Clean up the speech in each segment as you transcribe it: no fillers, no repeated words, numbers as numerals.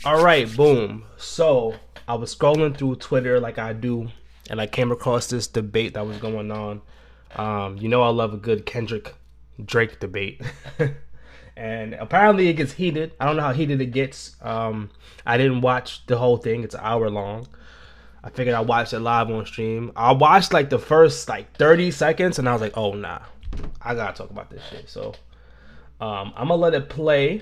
All right, boom. So I was scrolling through Twitter like I do, and I came across this debate that was going on. I love a good Kendrick Drake debate, and apparently it gets heated. I don't know how heated it gets. I didn't watch the whole thing. It's an hour long. I figured I watched it live on stream. I watched like the first like 30 seconds, and I was like, oh nah, I gotta talk about this shit. So I'm gonna let it play,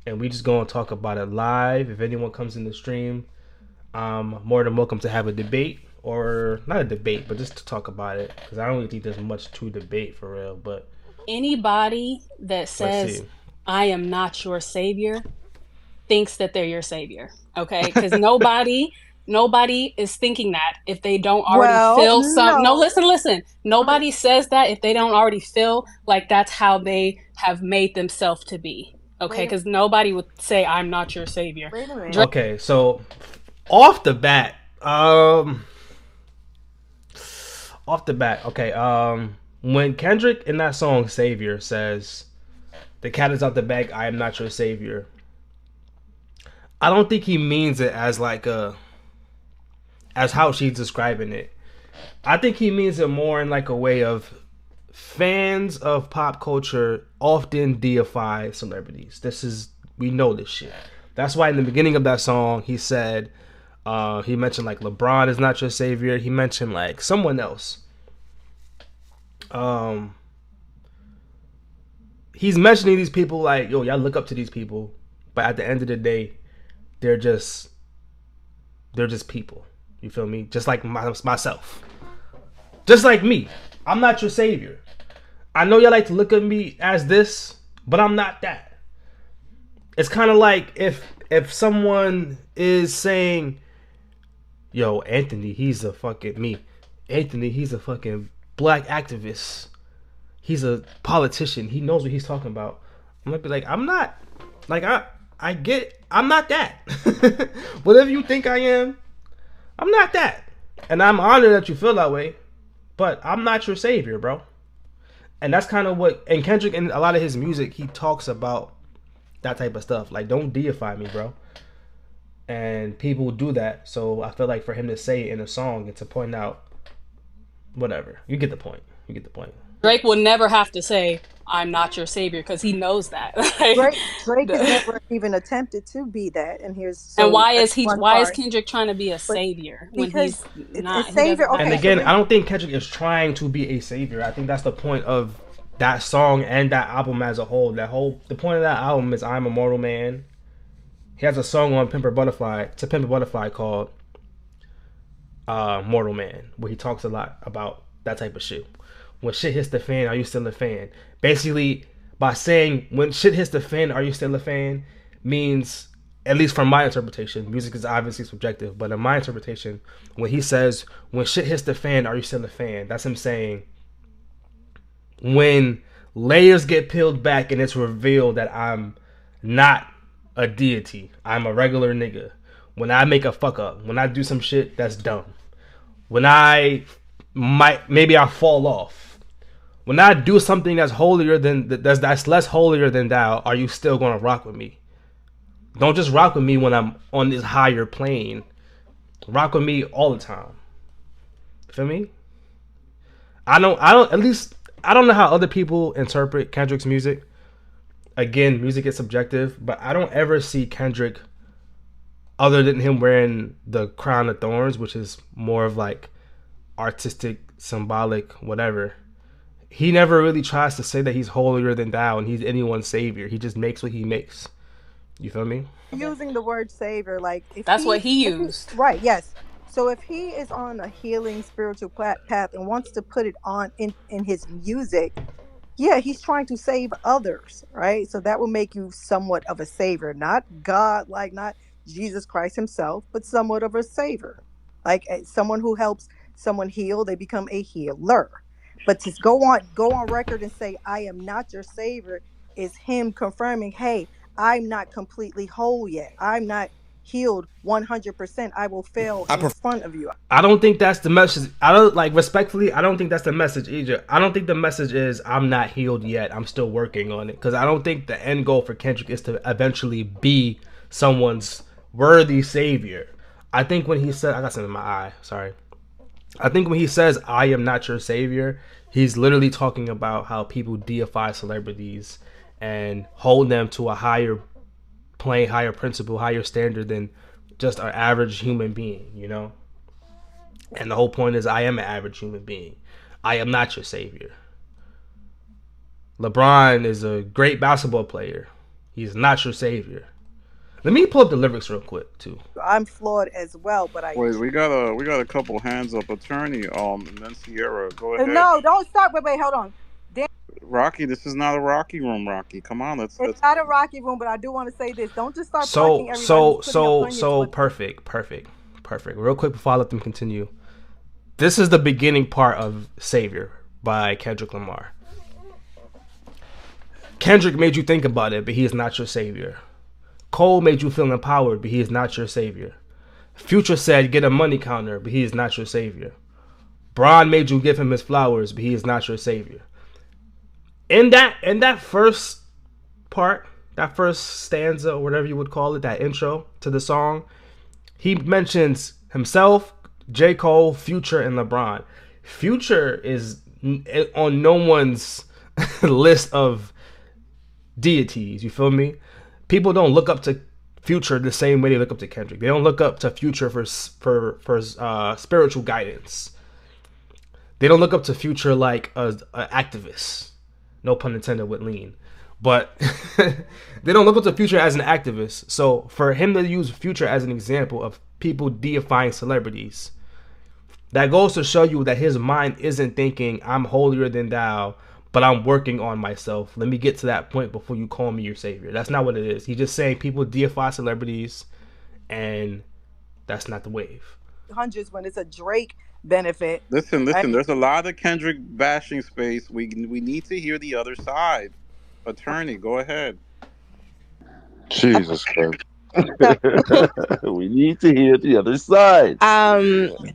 and we just gonna talk about it live. If anyone comes in the stream, more than welcome to have a debate, or not a debate, but just to talk about it, because I don't really think there's much to debate for real. But Anybody that let's says, see. I am not your savior, thinks that they're your savior. Okay? Because nobody is thinking that if they don't already Well, feel some. No, no. listen. Wait, Nobody says that if they don't already feel like that's how they have made themselves to be. Okay? wait, Because nobody would say, I'm not your savior. wait a minute. Drake Okay, so off the bat, okay, when Kendrick in that song "Savior" says, "The cat is out the bag. I am not your savior." I don't think he means it as like as how she's describing it. I think he means it more in like a way of fans of pop culture often deify celebrities. We know this shit. That's why in the beginning of that song he said, he mentioned like LeBron is not your savior. He mentioned like someone else. Um, he's mentioning these people like, yo, y'all look up to these people, but at the end of the day, they're just they're just people. You feel me? Just like myself. Just like me. I'm not your savior. I know y'all like to look at me as this, but I'm not that. It's kind of like if someone is saying, "Yo, Anthony, he's a fucking me. Anthony, he's a fucking black activist. He's a politician. He knows what he's talking about." I'm gonna be like, "I'm not. Like I get. I'm not that. Whatever you think I am, I'm not that. And I'm honored that you feel that way, but I'm not your savior, bro." And that's kind of what, and Kendrick in a lot of his music, he talks about that type of stuff. Like, don't deify me, bro. And people do that. So I feel like for him to say it in a song and to point out, whatever, you get the point. You get the point. will never have to say, I'm not your savior, because he knows that. Drake has never even attempted to be that, and here's And so that's one why is part. Kendrick trying to be a But savior when because he's it's not, he savior. doesn't And have Okay, so again, to. I don't think Kendrick is trying to be a savior. I think that's the point of that song and that album as a whole. The point of that album is I'm a mortal man. He has a song on Pimp a Butterfly called Mortal Man, where he talks a lot about that type of shit. When shit hits the fan, are you still a fan? Basically, by saying when shit hits the fan, are you still a fan, means, at least from my interpretation, music is obviously subjective, but in my interpretation, when he says when shit hits the fan, are you still a fan? That's him saying when layers get peeled back and it's revealed that I'm not a deity, I'm a regular nigga. When I make a fuck up, when I do some shit that's dumb, when maybe I fall off, when I do something that's holier than that's less holier than thou, are you still gonna rock with me? Don't just rock with me when I'm on this higher plane. Rock with me all the time. Feel me? At least I don't know how other people interpret Kendrick's music. Again, music is subjective, but I don't ever see Kendrick other than him wearing the crown of thorns, which is more of like artistic, symbolic, whatever. He never really tries to say that he's holier than thou and he's anyone's savior. He just makes what he makes. You feel me? using the word savior, like That's what he if he, used. right, yes. So if he is on a healing spiritual path and wants to put it on in his music, yeah, he's trying to save others, right? So that will make you somewhat of a savior, not God, like not Jesus Christ himself, but somewhat of a savior, like someone who helps someone heal. They become a healer. But to go on record and say I am not your savior is him confirming, hey, I'm not completely whole yet. I'm not healed 100%. I will fail in front of you. I don't think that's the message. I don't like respectfully. I don't think that's the message either. I don't think the message is I'm not healed yet. I'm still working on it because I don't think the end goal for Kendrick is to eventually be someone's worthy savior. I think when he said, I got something in my eye, sorry. I think when he says, I am not your savior, he's literally talking about how people deify celebrities and hold them to a higher plane, higher principle, higher standard than just an average human being, you know? And the whole point is, I am an average human being. I am not your savior. LeBron is a great basketball player. He's not your savior. Let me pull up the lyrics real quick too. I'm flawed as well, but I Wait, we got a couple hands up. Attorney, and then Sierra, go ahead. no, don't start. Wait, hold on. Rocky, this is not a Rocky room, Rocky. Come on, It's not a Rocky room, but I do want to say this. Don't just start plucking everybody. So perfect. Real quick before I let them continue. This is the beginning part of Savior by Kendrick Lamar. Kendrick made you think about it, but he is not your savior. Cole made you feel empowered, but he is not your savior. Future said get a money counter, but he is not your savior. Bron made you give him his flowers, but he is not your savior. In that first part, that first stanza, or whatever you would call it, that intro to the song, he mentions himself, J. Cole, Future, and LeBron. Future is on no one's list of deities, you feel me? People don't look up to Future the same way they look up to Kendrick. They don't look up to Future for spiritual guidance. They don't look up to Future like a activist. No pun intended with lean. But they don't look up to Future as an activist. So for him to use Future as an example of people deifying celebrities, that goes to show you that his mind isn't thinking, I'm holier than thou, but I'm working on myself. Let me get to that point before you call me your savior. That's not what it is. He's just saying people deify celebrities, and that's not the wave. Hundreds when it's a Drake benefit. Listen. There's a lot of Kendrick bashing space. We need to hear the other side. Attorney, go ahead. Jesus Christ. We need to hear the other side.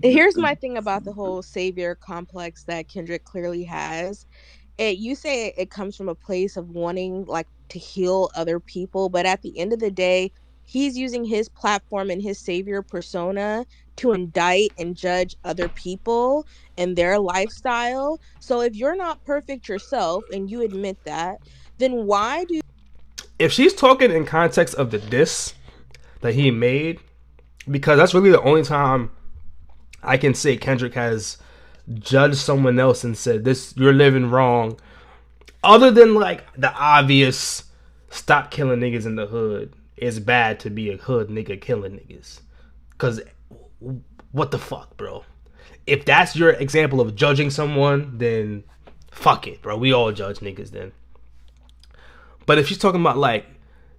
Here's my thing about the whole savior complex that Kendrick clearly has. You say it comes from a place of wanting like to heal other people, but at the end of the day, he's using his platform and his savior persona to indict and judge other people and their lifestyle. So if you're not perfect yourself and you admit that, then why do... If she's talking in context of the diss that he made, because that's really the only time I can say Kendrick has judged someone else and said, this, you're living wrong, other than like the obvious stop killing niggas in the hood, it's bad to be a hood nigga killing niggas. Because what the fuck, bro? If that's your example of judging someone, then fuck it, bro. We all judge niggas then. But if she's talking about like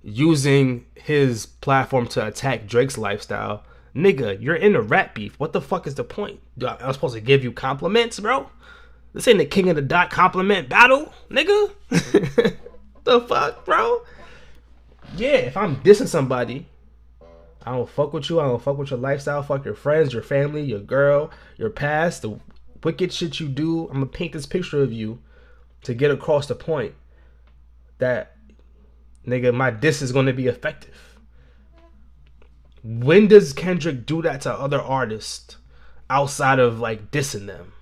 using his platform to attack Drake's lifestyle, nigga, you're in a rap beef. What the fuck is the point? I'm supposed to give you compliments, bro? This ain't the king of the dot compliment battle, nigga. The fuck, bro? Yeah, if I'm dissing somebody, I don't fuck with you. I don't fuck with your lifestyle. Fuck your friends, your family, your girl, your past, the wicked shit you do. I'm gonna paint this picture of you to get across the point that, nigga, my diss is gonna be effective. When does Kendrick do that to other artists outside of like dissing them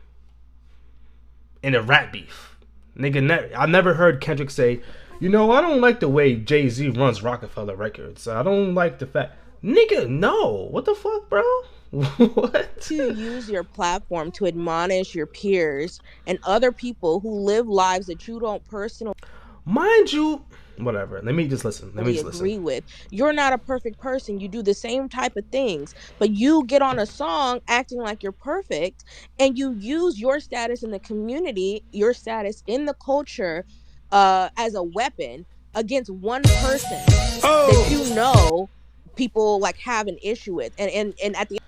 in a rap beef? Nigga, I never heard Kendrick say, you know, I don't like the way Jay-Z runs Rockefeller Records. I don't like the fact. Nigga, no. What the fuck, bro? What? To use your platform to admonish your peers and other people who live lives that you don't personally, mind you, whatever. Let me just listen. agree with. You're not a perfect person. You do the same type of things, but you get on a song acting like you're perfect, and you use your status in the community, your status in the culture, as a weapon against one person that you know people like have an issue with, and at the...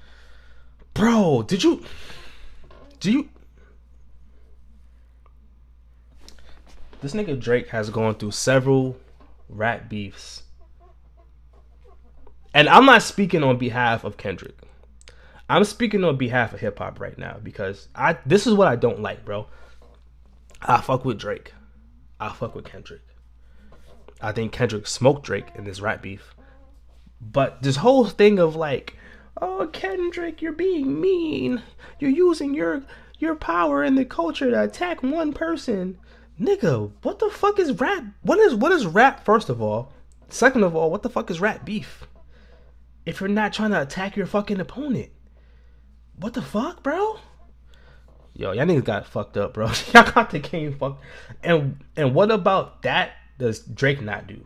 Bro, do you this nigga Drake has gone through several rap beefs. And I'm not speaking on behalf of Kendrick. I'm speaking on behalf of hip hop right now, because this is what I don't like, bro. I fuck with Drake. I fuck with Kendrick. I think Kendrick smoked Drake in this rap beef. But this whole thing of like, oh Kendrick, you're being mean. You're using your power in the culture to attack one person. Nigga, what the fuck is rap? What is rap, first of all? Second of all, what the fuck is rap beef? If you're not trying to attack your fucking opponent. What the fuck, bro? Yo, y'all niggas got fucked up, bro. Y'all got the game fucked. And what about that does Drake not do?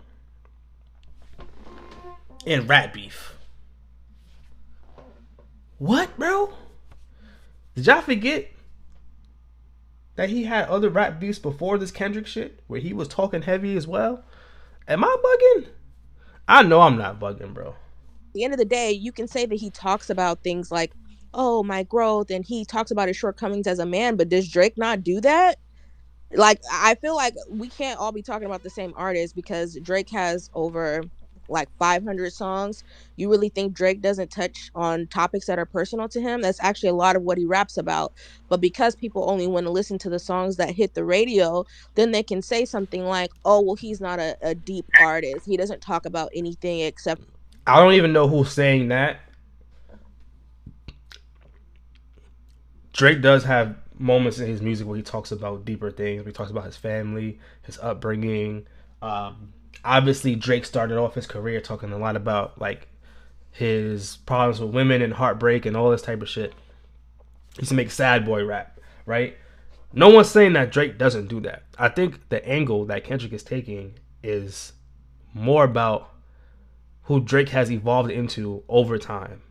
In rap beef. What, bro? Did y'all forget that he had other rap beefs before this Kendrick shit, where he was talking heavy as well? Am I bugging? I know I'm not bugging, bro. At the end of the day, you can say that he talks about things like, oh, my growth, and he talks about his shortcomings as a man, but does Drake not do that? Like, I feel like we can't all be talking about the same artist, because Drake has over like 500 songs. You really think Drake doesn't touch on topics that are personal to him? That's actually a lot of what he raps about. But because people only want to listen to the songs that hit the radio, then they can say something like, oh, well, he's not a deep artist. He doesn't talk about anything except. I don't even know who's saying that. Drake does have moments in his music where he talks about deeper things. Where he talks about his family, his upbringing. Obviously, Drake started off his career talking a lot about like his problems with women and heartbreak and all this type of shit. He used to make sad boy rap, right? No one's saying that Drake doesn't do that. I think the angle that Kendrick is taking is more about who Drake has evolved into over time.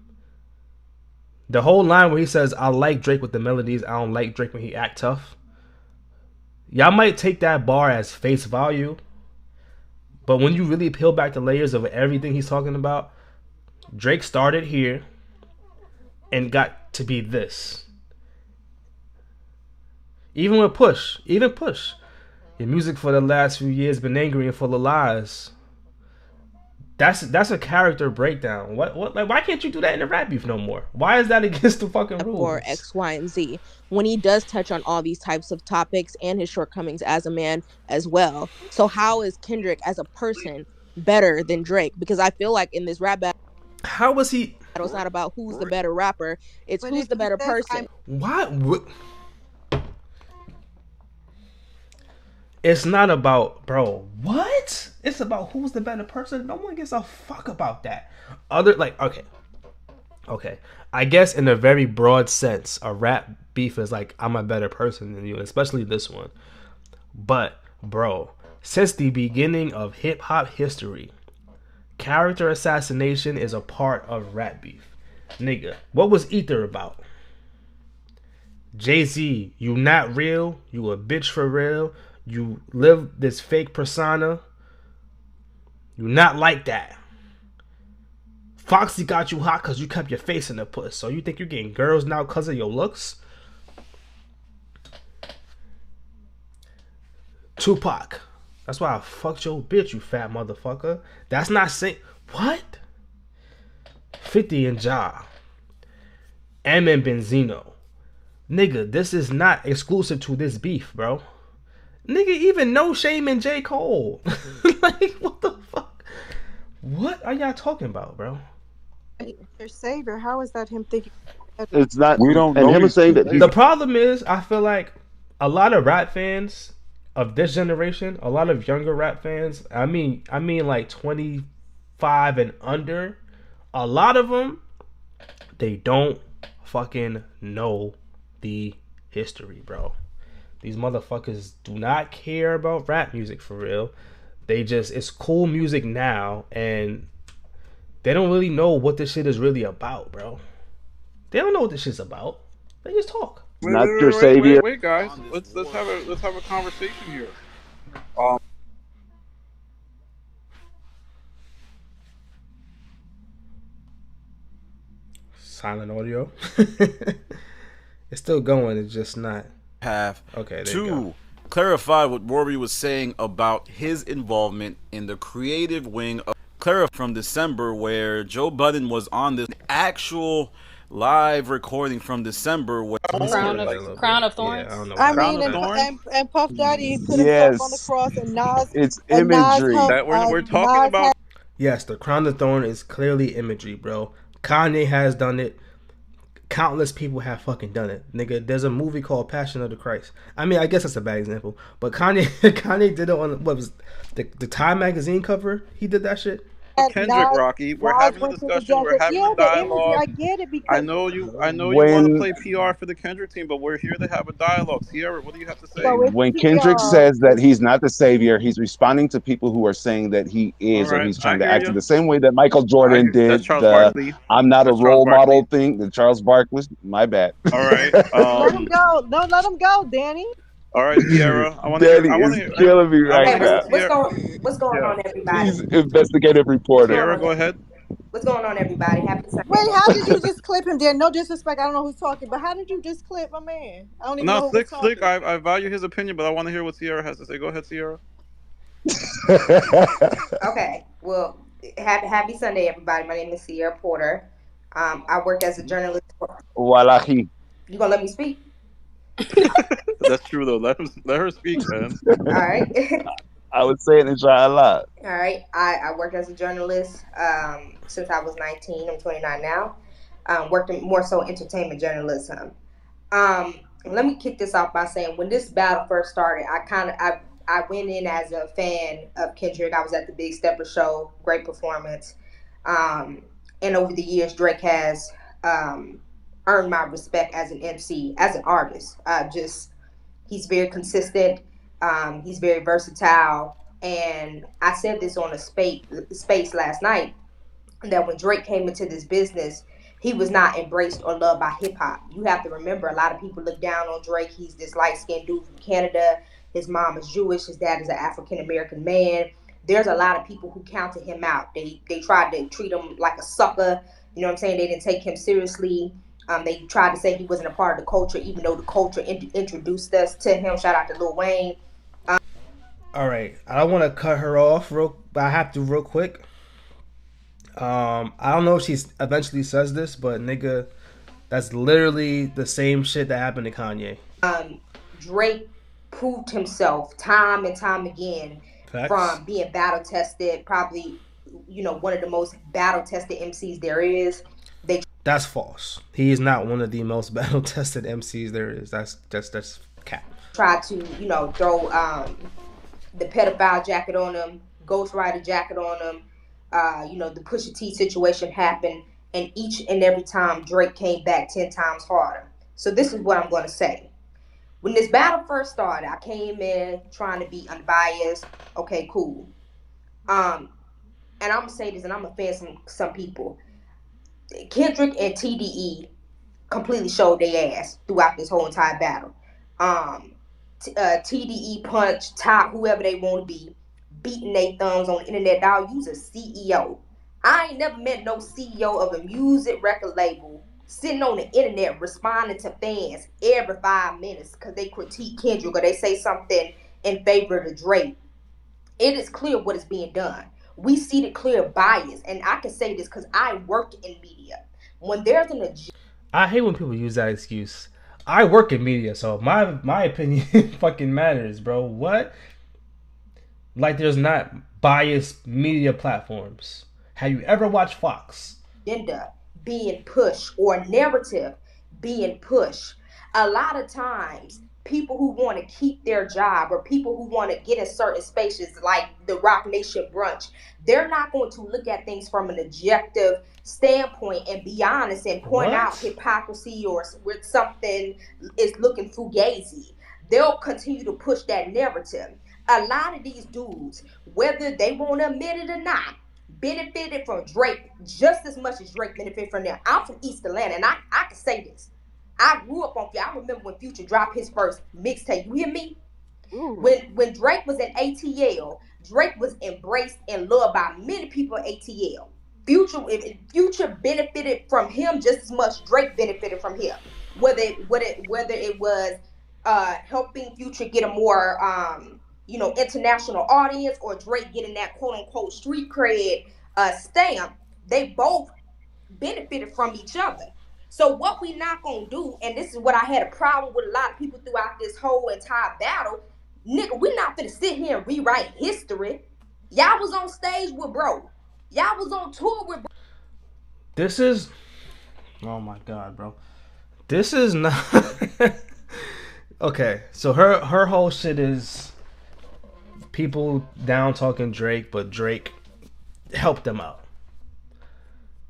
The whole line where he says, I like Drake with the melodies, I don't like Drake when he act tough. Y'all might take that bar as face value, but when you really peel back the layers of everything he's talking about, Drake started here and got to be this. Even with Push. Your music for the last few years been angry and full of lies. That's a character breakdown. What like why can't you do that in a rap beef no more? Why is that against the fucking rules? For X, Y, and Z, when he does touch on all these types of topics and his shortcomings as a man as well. So how is Kendrick as a person better than Drake? Because I feel like in this rap battle, how was he? it's not about who's the better rapper. It's who's the better person. What? It's not about, bro, what? It's about who's the better person. No one gives a fuck about that. Okay. I guess in a very broad sense, a rap beef is like, I'm a better person than you, especially this one. But, bro, since the beginning of hip-hop history, character assassination is a part of rap beef. Nigga, what was Ether about? Jay-Z, you not real, you a bitch for real, you live this fake persona, you not like that. Foxy got you hot because you kept your face in the puss. So you think you're getting girls now because of your looks? Tupac, that's why I fucked your bitch, you fat motherfucker. That's not saying what? 50 and Ja, M and Benzino. Nigga, this is not exclusive to this beef, bro. Nigga, even No Shame and J. Cole. Like, what the fuck? What are y'all talking about, bro? Their savior. How is that him thinking? It's not. We don't and know him these saying that people. The problem is, I feel like a lot of rap fans of this generation, a lot of younger rap fans, I mean like 25 and under, a lot of them, they don't fucking know the history, bro. These motherfuckers do not care about rap music for real. They just, it's cool music now, and they don't really know what this shit is really about, bro. They don't know what this shit's about. They just talk. not your savior. Wait, guys. Let's have a conversation here. Silent audio. It's still going. It's just not. Have Okay, there you to go. clarify what Rory was saying about his involvement in the creative wing of Clarify from December, where Joe Budden was on this actual live recording from December. Where Crown of Thorns. Yeah, I don't know. I what mean, happened. and Puff Daddy put himself on the cross, and Nas It's and Nas imagery. helped. That we're talking Nas about. Yes, the crown of thorn is clearly imagery, bro. Kanye has done it. Countless people have fucking done it, nigga. There's a movie called Passion of the Christ. I mean, I guess that's a bad example, but Kanye, Kanye did it on what was the Time magazine cover. He did that shit. Kendrick, Nas, Rocky. We're Nas having a went to the discussion. We're desert. having a Yeah, the imagery, dialogue. I get it I because know you. I know you want to When play PR for the Kendrick team, but we're here to have a dialogue. Sierra, what do you have to say? so it's when Kendrick PR. says that he's not the savior, he's responding to people who are saying that he All is, or right, he's I trying to hear act in you. the same way that Michael Jordan That's did Charles the Barkley. "I'm not a That's Charles role Barkley. model" thing. The Charles Barkley, my bad. All right. Let him go. Don't let him go, Danny. All right, Sierra. I want to hear. Daddy I want is to hear. killing me I want right to Hey, hear now. what Sierra. what's going Yeah. on, everybody? He's investigative What's reporter. going Sierra, on? go ahead. What's going on, everybody? Happy Sunday. Wait, how did you just clip him, Dan? No disrespect. I don't know who's talking, but how did you just clip my man? I don't even No, know who was slick. talking. I value his opinion, but I want to hear what Sierra has to say. Go ahead, Sierra. Okay, well, happy Sunday, everybody. My name is Sierra Porter. I work as a journalist. Wallahi. You gonna let me speak? That's true though. Let her speak, man. All right. I would say it inshallah. All right. I worked as a journalist since I was 19. I'm 29 now. Worked in more so entertainment journalism. Let me kick this off by saying when this battle first started, I went in as a fan of Kendrick. I was at the Big Stepper show, great performance. Um, and over the years, Drake has um, earned my respect as an MC, as an artist. Just he's very consistent. He's very versatile. And I said this on a space last night that when Drake came into this business, he was not embraced or loved by hip hop. You have to remember, a lot of people look down on Drake. He's this light skinned dude from Canada. His mom is Jewish. His dad is an African American man. There's a lot of people who counted him out. They tried to treat him like a sucker. You know what I'm saying? They didn't take him seriously. They tried to say he wasn't a part of the culture, even though the culture introduced us to him. Shout out to Lil Wayne. All right, I don't want to cut her off, but I have to real quick. I don't know if she eventually says this, but nigga, that's literally the same shit that happened to Kanye. Drake proved himself time and time again Facts. from being battle tested, probably, one of the most battle tested MCs there is. That's false. He is not one of the most battle tested MCs there is. That's cap. Tried to, throw the pedophile jacket on him, ghostwriter jacket on him. The Pusha T situation happened, and each and every time Drake came back 10 times harder. So this is what I'm going to say. When this battle first started, I came in trying to be unbiased. Okay, cool. And I'm gonna say this, and I'm gonna offend some people. Kendrick and TDE completely showed their ass throughout this whole entire battle. TDE punch, top, whoever they want to be, beating their thumbs on the internet. Dog, use a CEO. I ain't never met no CEO of a music record label sitting on the internet responding to fans every 5 minutes because they critique Kendrick or they say something in favor of Drake. It is clear what is being done. We see the clear bias, and I can say this because I work in media. When there's an agenda, I hate when people use that excuse. I work in media, so my opinion fucking matters, bro. What? Like there's not biased media platforms. Have you ever watched Fox? being pushed or narrative being pushed. A lot of times, people who want to keep their job or people who want to get in certain spaces like the Rock Nation brunch, they're not going to look at things from an objective standpoint and be honest and point out What? hypocrisy or where something is looking fugazi. They'll continue to push that narrative. A lot of these dudes, whether they want to admit it or not, benefited from Drake just as much as Drake benefited from them. I'm from East Atlanta, and I can say this. I grew up on. I remember when Future dropped his first mixtape. You hear me? Ooh. When Drake was in ATL, Drake was embraced and loved by many people in ATL. Future benefited from him just as much Drake benefited from him. Whether it was helping Future get a more international audience or Drake getting that quote unquote street cred stamp, they both benefited from each other. So what we not gonna do, and this is what I had a problem with a lot of people throughout this whole entire battle, nigga, we not gonna sit here and rewrite history. Y'all was on stage with bro. Y'all was on tour with. This is, oh my god, bro. This is not. Okay, so her whole shit is people down talking Drake, but Drake helped them out.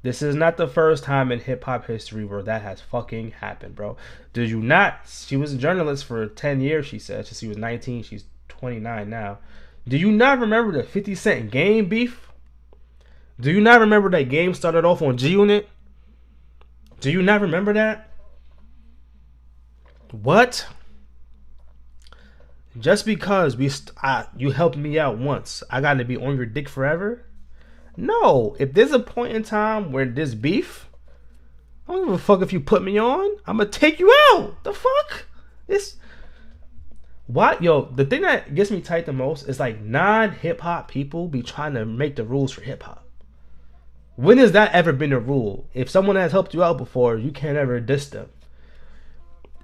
This is not the first time in hip hop history where that has fucking happened, bro. Did you not? She was a journalist for 10 years, she said. Since she was 19, she's 29 now. Do you not remember the 50 Cent Game beef? Do you not remember that Game started off on G Unit? Do you not remember that? What? Just because you helped me out once, I got to be on your dick forever? No. If there's a point in time where there's beef, I don't give a fuck if you put me on. I'm gonna take you out. The fuck? It's what, yo. The thing that gets me tight the most is like non-hip hop people be trying to make the rules for hip hop. When has that ever been a rule? If someone has helped you out before, you can't ever diss them.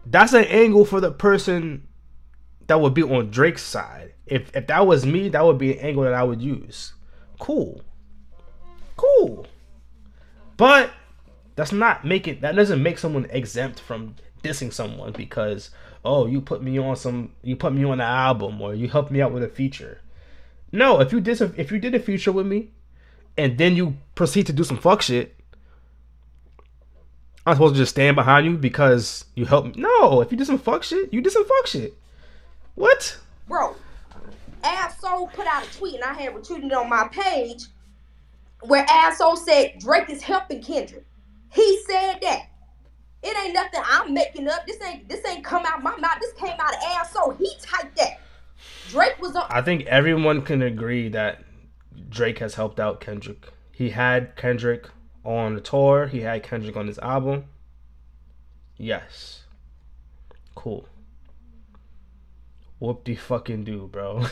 That's an angle for the person that would be on Drake's side. If that was me, that would be an angle that I would use. Cool. But that doesn't make someone exempt from dissing someone because, oh, you put me on an album or you helped me out with a feature. No, if you did a feature with me and then you proceed to do some fuck shit, I'm supposed to just stand behind you because you helped me? No, if you did some fuck shit, you did some fuck shit. What? Bro, Asshole put out a tweet and I had retweeted it on my page where Asshole said Drake is helping Kendrick. He said that. It ain't nothing I'm making up. This ain't come out my mouth. This came out of Asshole. He typed that. Drake was on. I think everyone can agree that Drake has helped out Kendrick. He had Kendrick on the tour. He had Kendrick on his album. Yes. Cool. Whoop de fucking do, bro.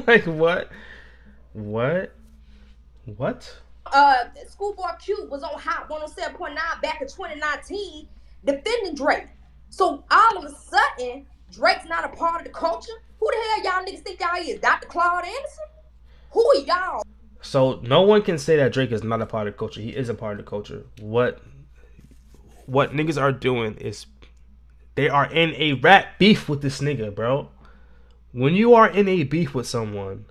Like what? Schoolboy Q was on Hot 107.9 back in 2019 defending Drake. So all of a sudden, Drake's not a part of the culture? Who the hell y'all niggas think y'all is? Dr. Claude Anderson? Who are y'all? So no one can say that Drake is not a part of the culture. He is a part of the culture. What niggas are doing is they are in a rap beef with this nigga, bro. When you are in a beef with someone,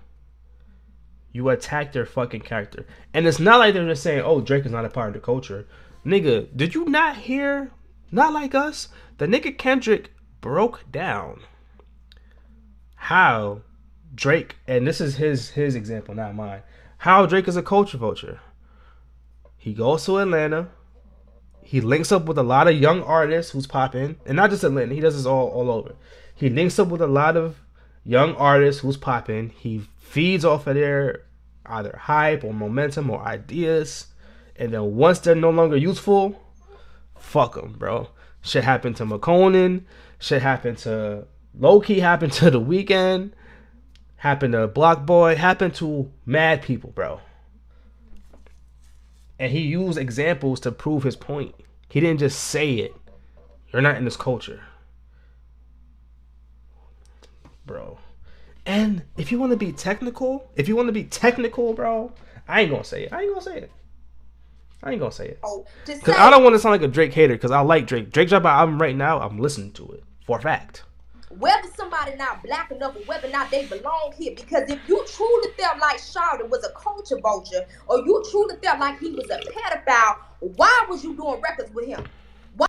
you attack their fucking character. And it's not like they're just saying, oh, Drake is not a part of the culture. Nigga, did you not hear, Not Like Us? The nigga Kendrick broke down how Drake, and this is his example, not mine, how Drake is a culture vulture. He goes to Atlanta. He links up with a lot of young artists who's popping. And not just Atlanta. He does this all over. He links up with a lot of young artists who's popping. He feeds off of their either hype or momentum or ideas. And then once they're no longer useful, fuck them, bro. Shit happened to McConan. Shit happened to Low-Key. Happened to The Weeknd. Happened to Block Boy. Happened to mad people, bro. And he used examples to prove his point. He didn't just say it. You're not in this culture. Bro. And if you want to be technical, bro, I ain't gonna say it. Because I don't want to sound like a Drake hater, because I like Drake. Drake dropped an album right now, I'm listening to it. For a fact. Whether somebody not black enough or whether or not they belong here. Because if you truly felt like Shawty was a culture vulture, or you truly felt like he was a pedophile, why was you doing records with him? Why?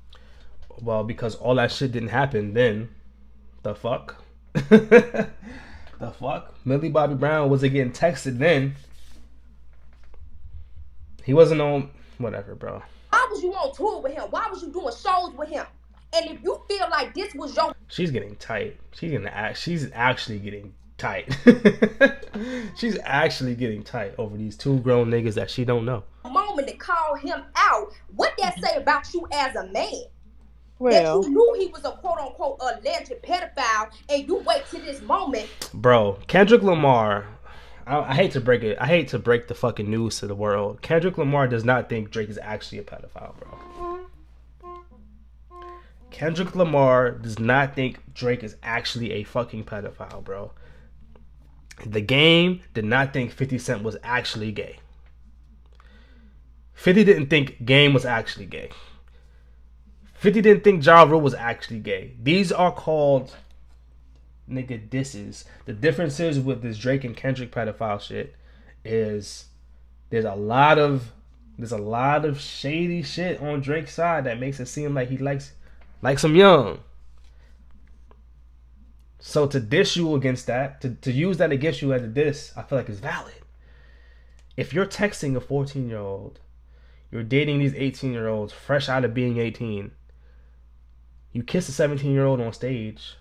Well, because all that shit didn't happen then. The fuck? The fuck? Millie Bobby Brown wasn't getting texted then. He wasn't on... Whatever, bro. Why was you on tour with him? Why was you doing shows with him? And if you feel like this was your... She's getting tight. She's actually getting tight. She's actually getting tight over these two grown niggas that she don't know. Moment to call him out. What that say about you as a man? Well, that you knew he was a quote-unquote alleged pedophile, and you wait to this moment. Bro, Kendrick Lamar... I hate to break it. I hate to break the fucking news to the world. Kendrick Lamar does not think Drake is actually a pedophile, bro. Kendrick Lamar does not think Drake is actually a fucking pedophile, bro. The Game did not think 50 Cent was actually gay. 50 didn't think Game was actually gay. 50 didn't think Ja Rule was actually gay. These are called nigga disses. The difference is with this Drake and Kendrick pedophile shit is there's a lot of shady shit on Drake's side that makes it seem like he likes him young. So to diss you against that, to use that against you as a diss, I feel like is valid. If you're texting a 14-year-old, you're dating these 18-year-olds fresh out of being 18, you kiss a 17-year-old on stage,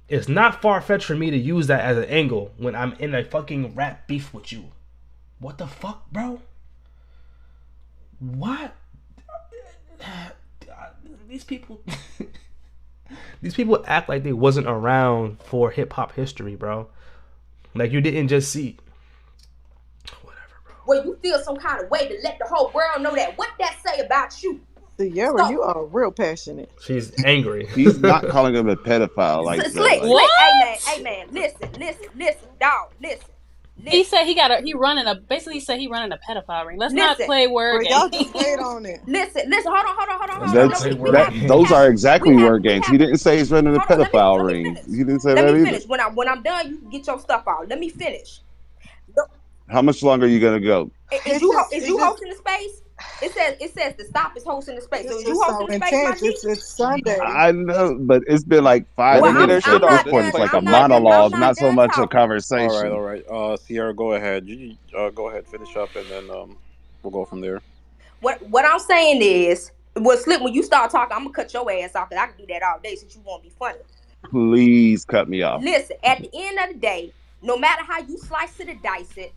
it's not far-fetched for me to use that as an angle when I'm in a fucking rap beef with you. What the fuck, bro? What? These people... These people act like they wasn't around for hip-hop history, bro. Like you didn't just see... Whatever, bro. Well, you feel some kind of way to let the whole world know that. What that say about you? Yeah, well, you are real passionate. She's angry. He's not calling him a pedophile like that. Slick, Like, hey man, listen, dog, listen. He said he running a pedophile ring. Let's not play word Y'all games. just stayed on it. Listen, hold on. those are exactly word games. He didn't say he's running a pedophile ring. He didn't say that either. Let me finish. When I'm done, you can get your stuff out. Let me finish. How much longer are you gonna go? Is you hosting the space? It says the stop is hosting the space. So is you hosting the space, my G? It's Sunday. I know, but it's been like 5 minutes at this point. It's like a monologue, not so much a conversation. All right. Sierra, go ahead. You go ahead, finish up, and then we'll go from there. What I'm saying is, Slip, when you start talking, I'm gonna cut your ass off because I can do that all day since you won't be funny. Please cut me off. Listen, at the end of the day, no matter how you slice it or dice it,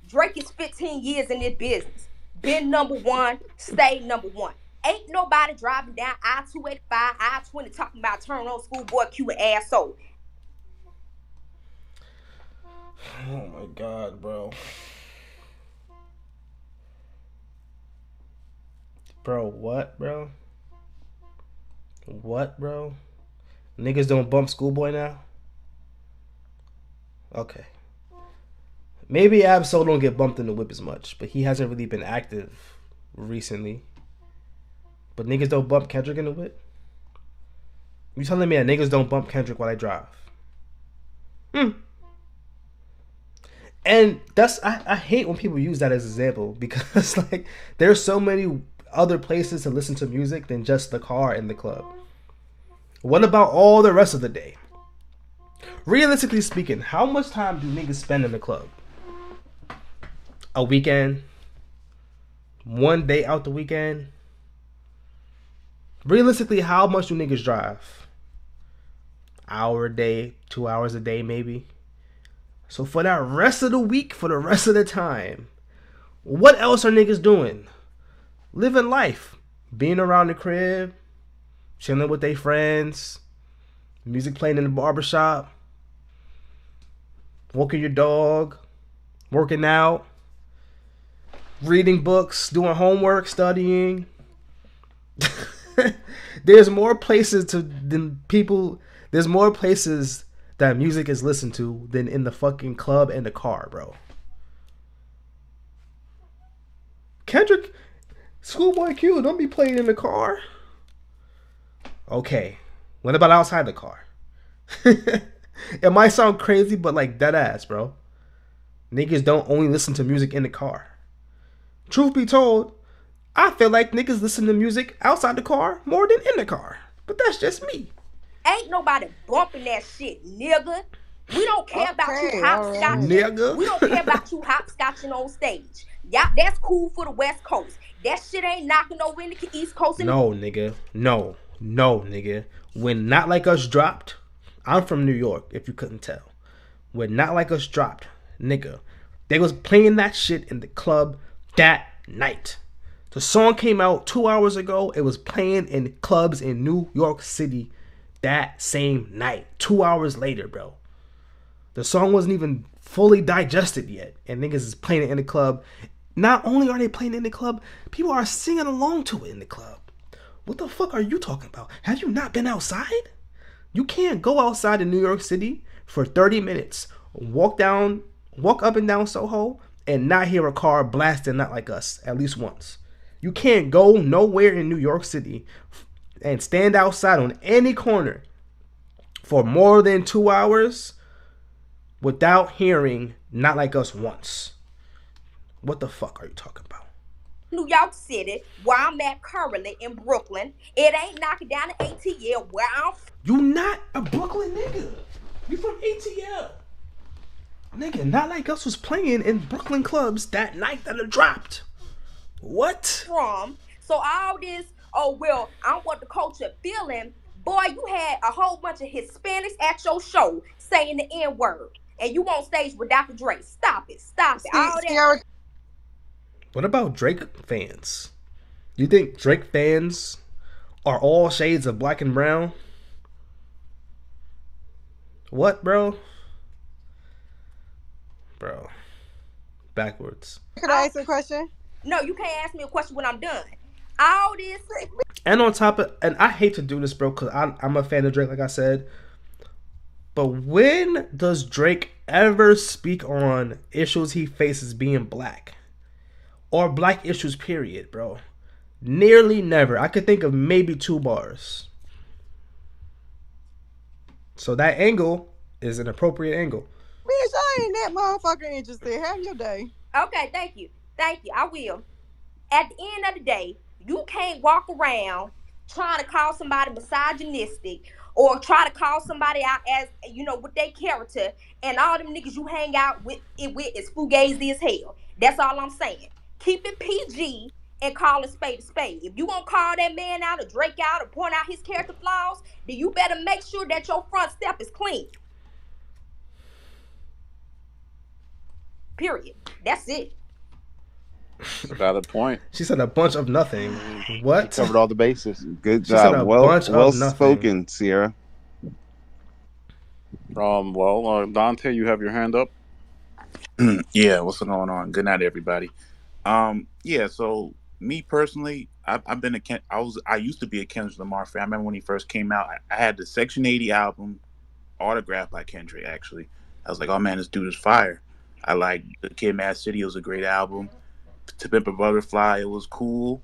Drake is 15 years in this business. Been number one, stay number one. Ain't nobody driving down I-285, I-20 talking about turn on Schoolboy Q and asshole. Oh my God, bro. Bro, what, bro? What, bro? Niggas don't bump Schoolboy now? Okay. Maybe Absol don't get bumped in the whip as much, but he hasn't really been active recently. But niggas don't bump Kendrick in the whip? You telling me that niggas don't bump Kendrick while I drive? And that's I hate when people use that as an example because like there's so many other places to listen to music than just the car and the club. What about all the rest of the day? Realistically speaking, how much time do niggas spend in the club? A weekend? One day out the weekend? Realistically, how much do niggas drive? Hour a day, 2 hours a day maybe? So for that rest of the week, for the rest of the time, what else are niggas doing? Living life. Being around the crib, chilling with their friends, music playing in the barbershop, walking your dog, working out, reading books, doing homework, studying. There's more places there's more places that music is listened to than in the fucking club and the car, bro. Kendrick, Schoolboy Q, don't be playing in the car. Okay. What about outside the car? It might sound crazy, but like dead ass, bro. Niggas don't only listen to music in the car. Truth be told, I feel like niggas listen to music outside the car more than in the car. But that's just me. Ain't nobody bumping that shit, nigga. We don't care about you hopscotching. Nigga. We don't care about you hopscotching on stage. Yeah, that's cool for the West Coast. That shit ain't knocking over in the East Coast. No, nigga. No, nigga. When Not Like Us dropped, I'm from New York, if you couldn't tell. When Not Like Us dropped, nigga, they was playing that shit in the club that night. The song came out 2 hours ago. It was playing in clubs in New York City that same night. 2 hours later, bro. The song wasn't even fully digested yet. And niggas is playing it in the club. Not only are they playing it in the club, people are singing along to it in the club. What the fuck are you talking about? Have you not been outside? You can't go outside in New York City for 30 minutes, walk up and down Soho, and not hear a car blasting Not Like Us at least once. You can't go nowhere in New York City and stand outside on any corner for more than 2 hours without hearing Not Like Us once. What the fuck are you talking about? New York City, where I'm at currently in Brooklyn. It ain't knocking down the ATL where I'm. You not a Brooklyn nigga. You from ATL. Nigga, Not Like Us was playing in Brooklyn clubs that night that it dropped. What? From. So all this, oh well, I don't want the culture feeling. Boy, you had a whole bunch of Hispanics at your show saying the N-word. And you on stage with Dr. Dre. Stop it. Stop it. All that. What about Drake fans? You think Drake fans are all shades of black and brown? What, bro? Bro. Backwards. Could I ask a question? No, you can't ask me a question when I'm done. All this. And on top of, and I hate to do this, bro, because I'm a fan of Drake, like I said. But when does Drake ever speak on issues he faces being black? Or black issues, period, bro? Nearly never. I could think of maybe 2 bars. So that angle is an appropriate angle. Bitch, I ain't that motherfucker interested. Have your day. Okay, thank you. Thank you. I will. At the end of the day, you can't walk around trying to call somebody misogynistic or try to call somebody out as, you know, with their character, and all them niggas you hang out with is fugazi as hell. That's all I'm saying. Keep it PG and call a spade a spade. If you won't call that man out or Drake out or point out his character flaws, then you better make sure that your front step is clean. Period. That's it. That's a valid point. She said a bunch of nothing. What? She covered all the bases. Good She said job. a Well bunch of nothing. spoken, Sierra. Dante, you have your hand up. Yeah, what's going on? Good night, everybody. Yeah, so me personally, I used to be a Kendrick Lamar fan. I remember when he first came out, I had the Section 80 album autographed by Kendrick, actually. I was like, oh man, this dude is fire. I like The Kid Mad City. It was a great album. To Pimp a Butterfly, it was cool,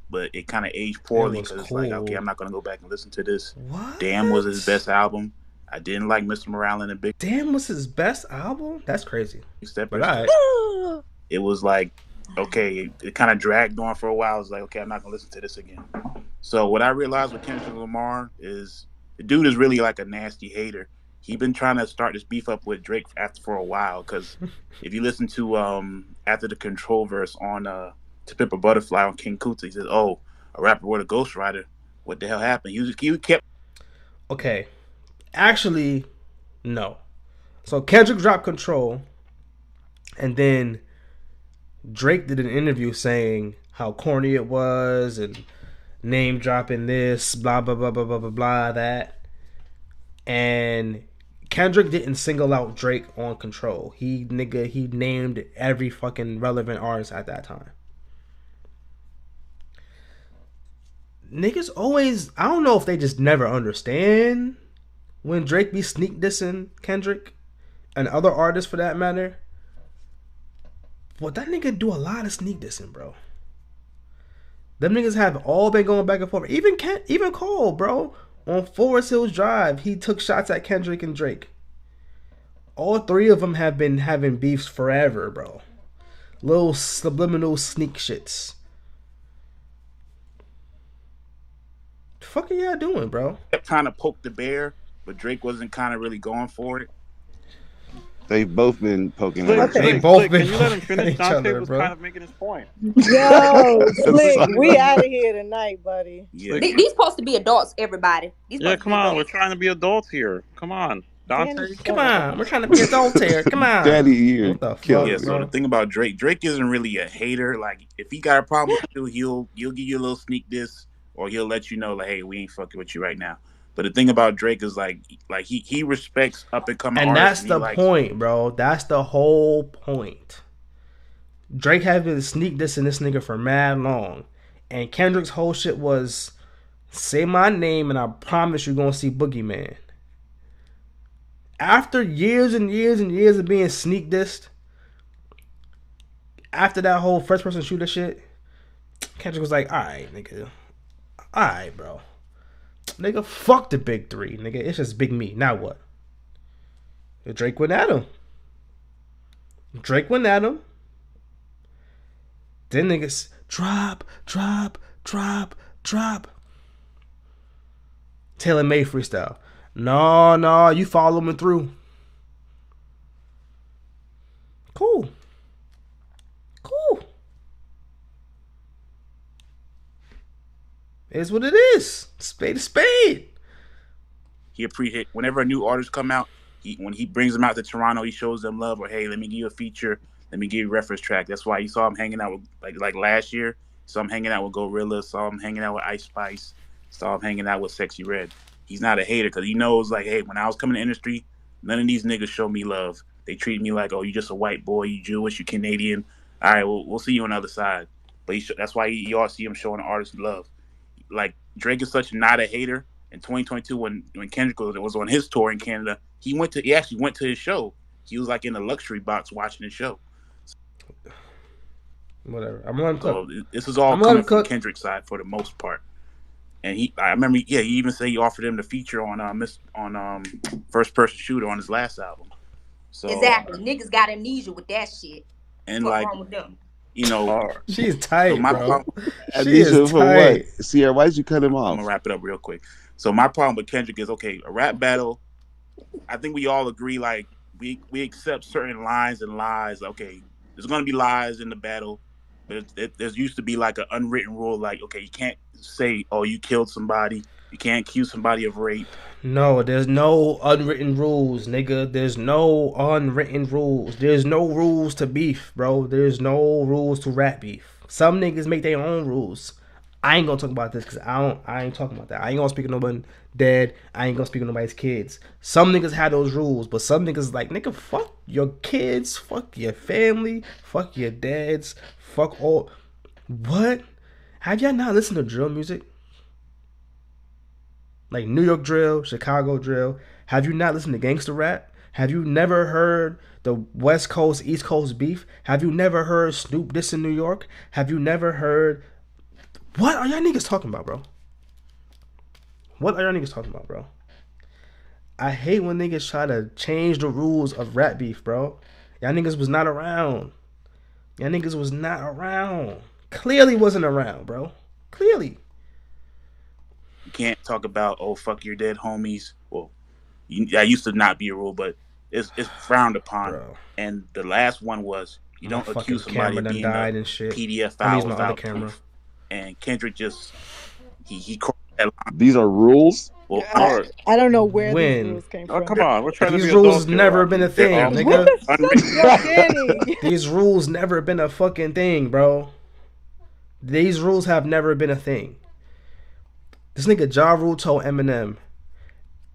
but it kind of aged poorly because it's like, okay, I'm not going to go back and listen to this. What? Damn was his best album. I didn't like Mr. Morale and the Big Damn was his best album? That's crazy. Steppers. But all right. It was like, okay, it kind of dragged on for a while. I was like, okay, I'm not going to listen to this again. So what I realized with Kendrick Lamar is the dude is really like a nasty hater. He's been trying to start this beef up with Drake for a while, because if you listen to After the Control verse on To Pimp a Butterfly on King Kunta, he says, oh, a rapper with a ghostwriter. What the hell happened? You kept... Okay. Actually, no. So Kendrick dropped Control, and then Drake did an interview saying how corny it was and name dropping this, blah, blah, blah, blah, blah, blah, blah, that. And Kendrick didn't single out Drake on Control. He named every fucking relevant artist at that time. Niggas always, I don't know if they just never understand when Drake be sneak dissing Kendrick and other artists for that matter. But that nigga do a lot of sneak dissing, bro. Them niggas have all been going back and forth. Even Cole, bro. On Forest Hills Drive, he took shots at Kendrick and Drake. All 3 of them have been having beefs forever, bro. Little subliminal sneak shits. The fuck are y'all doing, bro? Kept trying to poke the bear, but Drake wasn't kind of really going for it. They've both been poking. They both been. Can you let him finish? each Dante other, was bro. kind of making his point. Yo, Slick, we out of here tonight, buddy. Yeah. These supposed to be adults, everybody. Yeah, come on. We're trying to be adults here. Come on. Dante. Come on, we're trying to be adults here. Come on. Daddy here. What the Kill fuck, Yeah, it. so bro? the thing about Drake isn't really a hater. Like, if he got a problem with you, he'll give you a little sneak diss, or he'll let you know, like, hey, we ain't fucking with you right now. But the thing about Drake is like he respects up and coming artists. And that's the point, bro. That's the whole point. Drake had been sneak dissing this nigga for mad long. And Kendrick's whole shit was, say my name and I promise you're gonna see Boogeyman. After years and years and years of being sneak dissed, After that whole first person shooter shit, Kendrick was like, all right, nigga, all right, bro, nigga, fuck the big three, nigga. It's just big me. Now what? Drake went at him. Drake went at him. Then niggas drop, drop, drop, drop. Taylor made freestyle. No, you follow me through. Cool. It's what it is. Spade to spade. He appreciate whenever a new artist come out. When he brings them out to Toronto, he shows them love. Or hey, let me give you a feature. Let me give you a reference track. That's why you saw him hanging out with like last year. Saw him hanging out with Gorilla. Saw him hanging out with Ice Spice. Saw him hanging out with Sexy Red. He's not a hater because he knows like, hey, when I was coming to the industry, none of these niggas show me love. They treat me like, oh, you just a white boy, you Jewish, you Canadian. All right, we'll see you on the other side. But that's why you all see him showing artists love. Like Drake is such not a hater. In 2022, when Kendrick was on his tour in Canada, he actually went to his show. He was like in a luxury box watching his show. Whatever. I'm letting him cook. So this is all coming from Kendrick's side for the most part. And I remember, he even said he offered him the feature on First Person Shooter on his last album. So exactly, niggas got amnesia with that shit. And what's like, wrong with them? You know, she's tight, so bro. She is tight. What? Sierra, why did you cut him off? I'm gonna wrap it up real quick. So my problem with Kendrick is, okay, a rap battle. I think we all agree, like we accept certain lines and lies. Okay, there's gonna be lies in the battle, but there's used to be like an unwritten rule, like, okay, you can't say, oh, you killed somebody. You can't accuse somebody of rape. No, there's no unwritten rules, nigga. There's no unwritten rules. There's no rules to beef, bro. There's no rules to rap beef. Some niggas make their own rules. I ain't gonna talk about this because I ain't talking about that. I ain't gonna speak of nobody dead. I ain't gonna speak of nobody's kids. Some niggas have those rules, but some niggas like, nigga, fuck your kids, fuck your family, fuck your dads, fuck all. What? Have y'all not listened to drill music? Like New York drill, Chicago drill. Have you not listened to gangster rap? Have you never heard the West Coast, East Coast beef? Have you never heard Snoop diss in New York? Have you never heard... What are y'all niggas talking about, bro? What are y'all niggas talking about, bro? I hate when niggas try to change the rules of rap beef, bro. Y'all niggas was not around. Y'all niggas was not around. Clearly wasn't around, bro. Clearly. You can't talk about, oh, fuck your dead homies. Well, that used to not be a rule, but it's frowned upon. Bro. And the last one was, you don't accuse somebody of being a PDF file without proof. And Kendrick just he crossed that line. These are rules. Well, I don't know where these rules came from. Oh, come on, we're trying these to be rules never been a thing, nigga. What These rules never been a fucking thing, bro. These rules have never been a thing. This nigga Ja Rule told Eminem,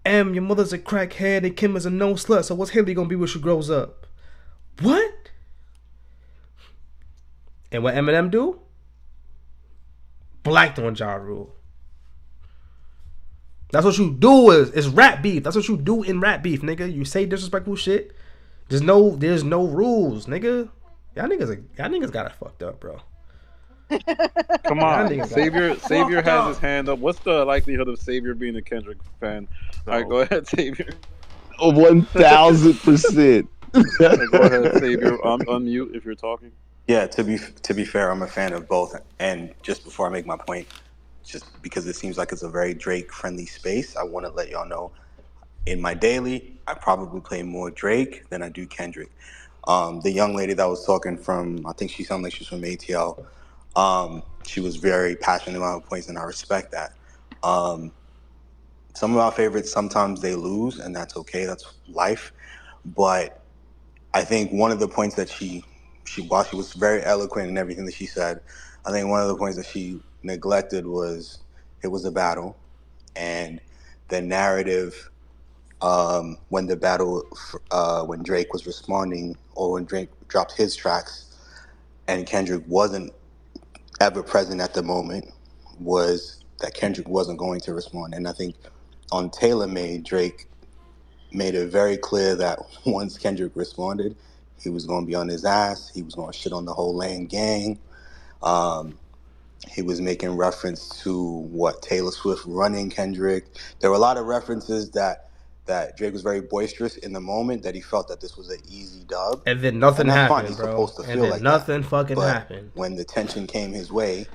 your mother's a crackhead and Kim is a no slut, so what's Haley gonna be when she grows up? What? And what Eminem do? Blacked on Ja Rule. That's what you do is rap beef. That's what you do in rap beef, nigga. You say disrespectful shit. There's no rules, nigga. Y'all niggas got it fucked up, bro. Come on, Savior has his hand up. What's the likelihood of Savior being a Kendrick fan? All right, go ahead, Savior. 1000%. Go ahead, Savior. Unmute if you're talking. Yeah, to be fair, I'm a fan of both. And just before I make my point, just because it seems like it's a very Drake-friendly space, I want to let y'all know, in my daily, I probably play more Drake than I do Kendrick. The young lady that was talking from, I think she sounded like she's from ATL. She was very passionate about her points, and I respect that. Some of our favorites, sometimes they lose, and that's okay. That's life. But I think one of the points that while she was very eloquent in everything that she said, I think one of the points that she neglected was it was a battle, and the narrative when the battle, when Drake was responding, or when Drake dropped his tracks, and Kendrick wasn't ever present at the moment, was that Kendrick wasn't going to respond. And I think on Taylor Made, Drake made it very clear that once Kendrick responded, He was going to be on his ass. He was going to shit on the whole Lane gang. He was making reference to Taylor Swift running Kendrick. There were a lot of references that Drake was very boisterous in the moment, that he felt that this was an easy dub. And then nothing and that's happened, fine. He's bro. supposed to And feel then like nothing that. fucking But happened. when the tension came his way,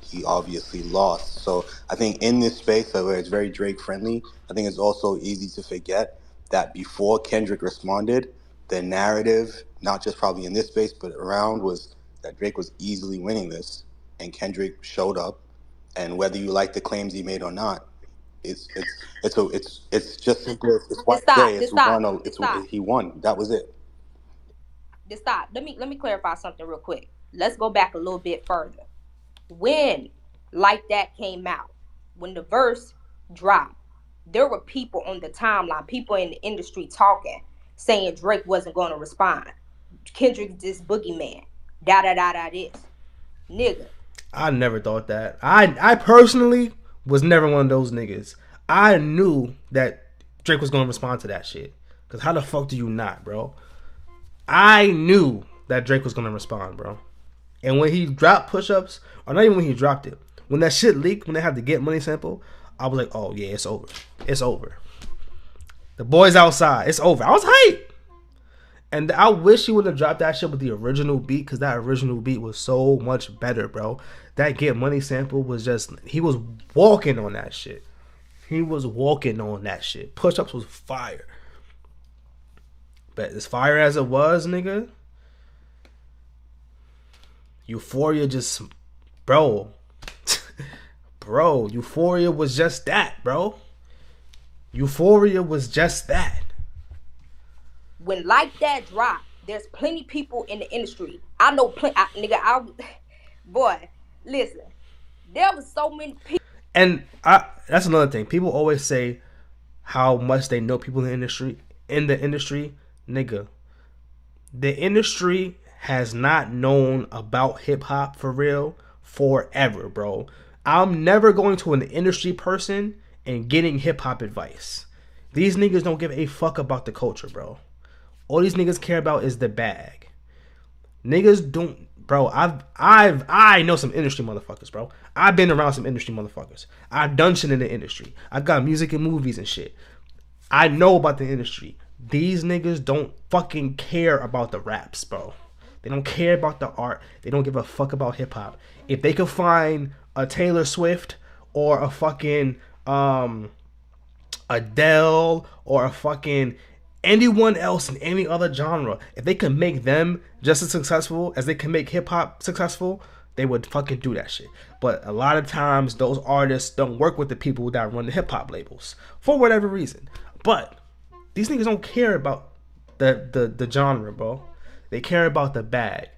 he obviously lost. So I think in this space where it's very Drake friendly, I think it's also easy to forget that before Kendrick responded, the narrative, not just probably in this space but around, was that Drake was easily winning this, and Kendrick showed up, and whether you like the claims he made or not, it's just simple. It's white gray. He won. That was it. Just stop. Let me clarify something real quick. Let's go back a little bit further. When Like That came out, when the verse dropped, there were people on the timeline, people in the industry talking, saying Drake wasn't going to respond. Kendrick this boogeyman. Da da da da this. Nigga. I never thought that. I personally was never one of those niggas. I knew that Drake was going to respond to that shit. Because how the fuck do you not, bro? I knew that Drake was going to respond, bro. And when he dropped push-ups, or not even when he dropped it, when that shit leaked, when they had to Get Money sample, I was like, oh yeah, it's over. It's over. The boys outside. It's over. I was hyped. And I wish he would have dropped that shit with the original beat, because that original beat was so much better, bro. That Get Money sample was just, he was walking on that shit. He was walking on that shit. Push-ups was fire. But as fire as it was, nigga, Euphoria just, bro. Bro, Euphoria was just that, bro. Euphoria was just that. When Like That dropped, there's plenty people in the industry. I know plenty, boy, listen, there was so many people. And that's another thing. People always say how much they know people in the industry. Nigga, the industry has not known about hip hop for real forever, bro. I'm never going to an industry person and getting hip hop advice. These niggas don't give a fuck about the culture, bro. All these niggas care about is the bag. Niggas don't, bro. I know some industry motherfuckers, bro. I've been around some industry motherfuckers. I've done shit in the industry. I got music and movies and shit. I know about the industry. These niggas don't fucking care about the raps, bro. They don't care about the art. They don't give a fuck about hip hop. If they could find a Taylor Swift or a fucking Adele or a fucking anyone else in any other genre, if they could make them just as successful as they can make hip hop successful, they would fucking do that shit. But a lot of times those artists don't work with the people that run the hip hop labels for whatever reason. But these niggas don't care about the genre, bro. They care about the bag.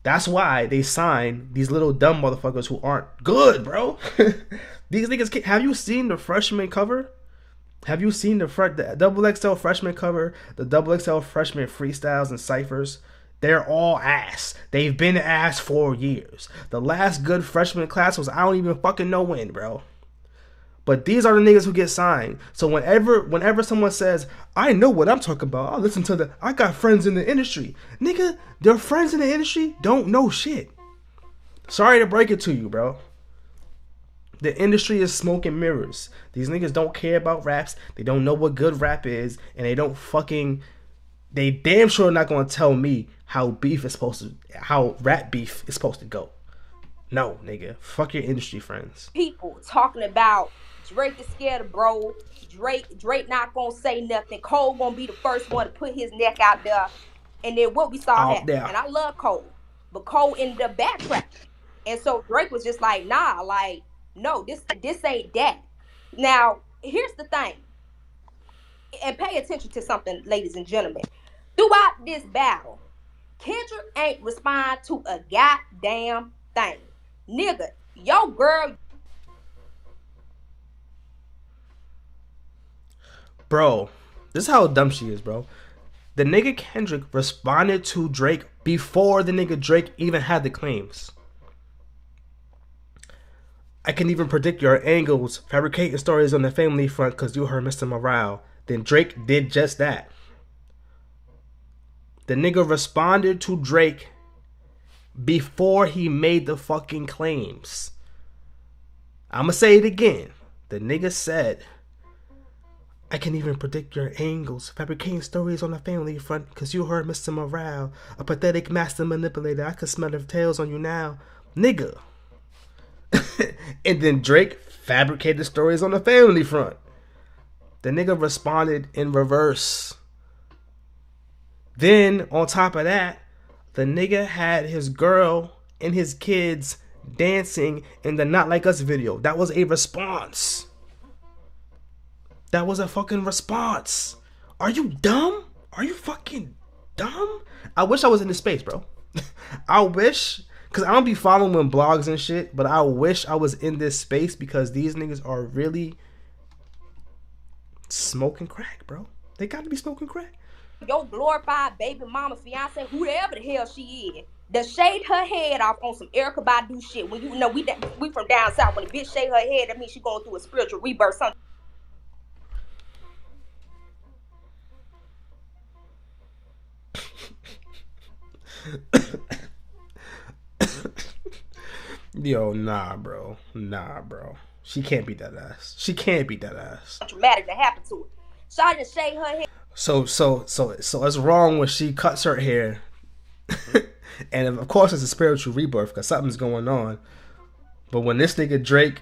That's why they sign these little dumb motherfuckers who aren't good, bro. These niggas, have you seen the freshman cover? Have you seen the double XL freshman cover, the double XL freshman freestyles and ciphers? They're all ass. They've been ass for years. The last good freshman class was I don't even fucking know when, bro. But these are the niggas who get signed. So whenever someone says, I know what I'm talking about, I got friends in the industry. Nigga, their friends in the industry don't know shit. Sorry to break it to you, bro. The industry is smoke and mirrors. These niggas don't care about raps. They don't know what good rap is. And they damn sure not gonna tell me how rap beef is supposed to go. No, nigga. Fuck your industry friends. People talking about Drake is scared of bro. Drake not gonna say nothing. Cole gonna be the first one to put his neck out there. And then what we saw happen. And I love Cole. But Cole ended up backtracking. And so Drake was just like, nah, like, no, this ain't that. Now, here's the thing. And pay attention to something, ladies and gentlemen. Throughout this battle, Kendrick ain't respond to a goddamn thing. Nigga, yo girl. Bro, this is how dumb she is, bro. The nigga Kendrick responded to Drake before the nigga Drake even had the claims. I can even predict your angles, fabricating stories on the family front because you heard Mr. Morale. Then Drake did just that. The nigga responded to Drake before he made the fucking claims. I'ma say it again. The nigga said, I can even predict your angles, fabricating stories on the family front, cause you heard Mr. Morale, a pathetic master manipulator. I can smell the tails on you now. Nigga. And then Drake fabricated stories on the family front. The nigga responded in reverse. Then, on top of that, the nigga had his girl and his kids dancing in the Not Like Us video. That was a response. That was a fucking response. Are you dumb? Are you fucking dumb? I wish I was in this space, bro. I wish, because I don't be following blogs and shit, but I wish I was in this space because these niggas are really smoking crack, bro. They got to be smoking crack. Your glorified baby mama, fiance, whoever the hell she is, that shaved her head off on some Erykah Badu shit. When you know we from down south, when a bitch shave her head, that means she going through a spiritual rebirth. Something. Yo, nah, bro. She can't beat that ass. Traumatic that happened to her. Shawty just shaved her head. So it's wrong when she cuts her hair, and of course it's a spiritual rebirth because something's going on. But when this nigga Drake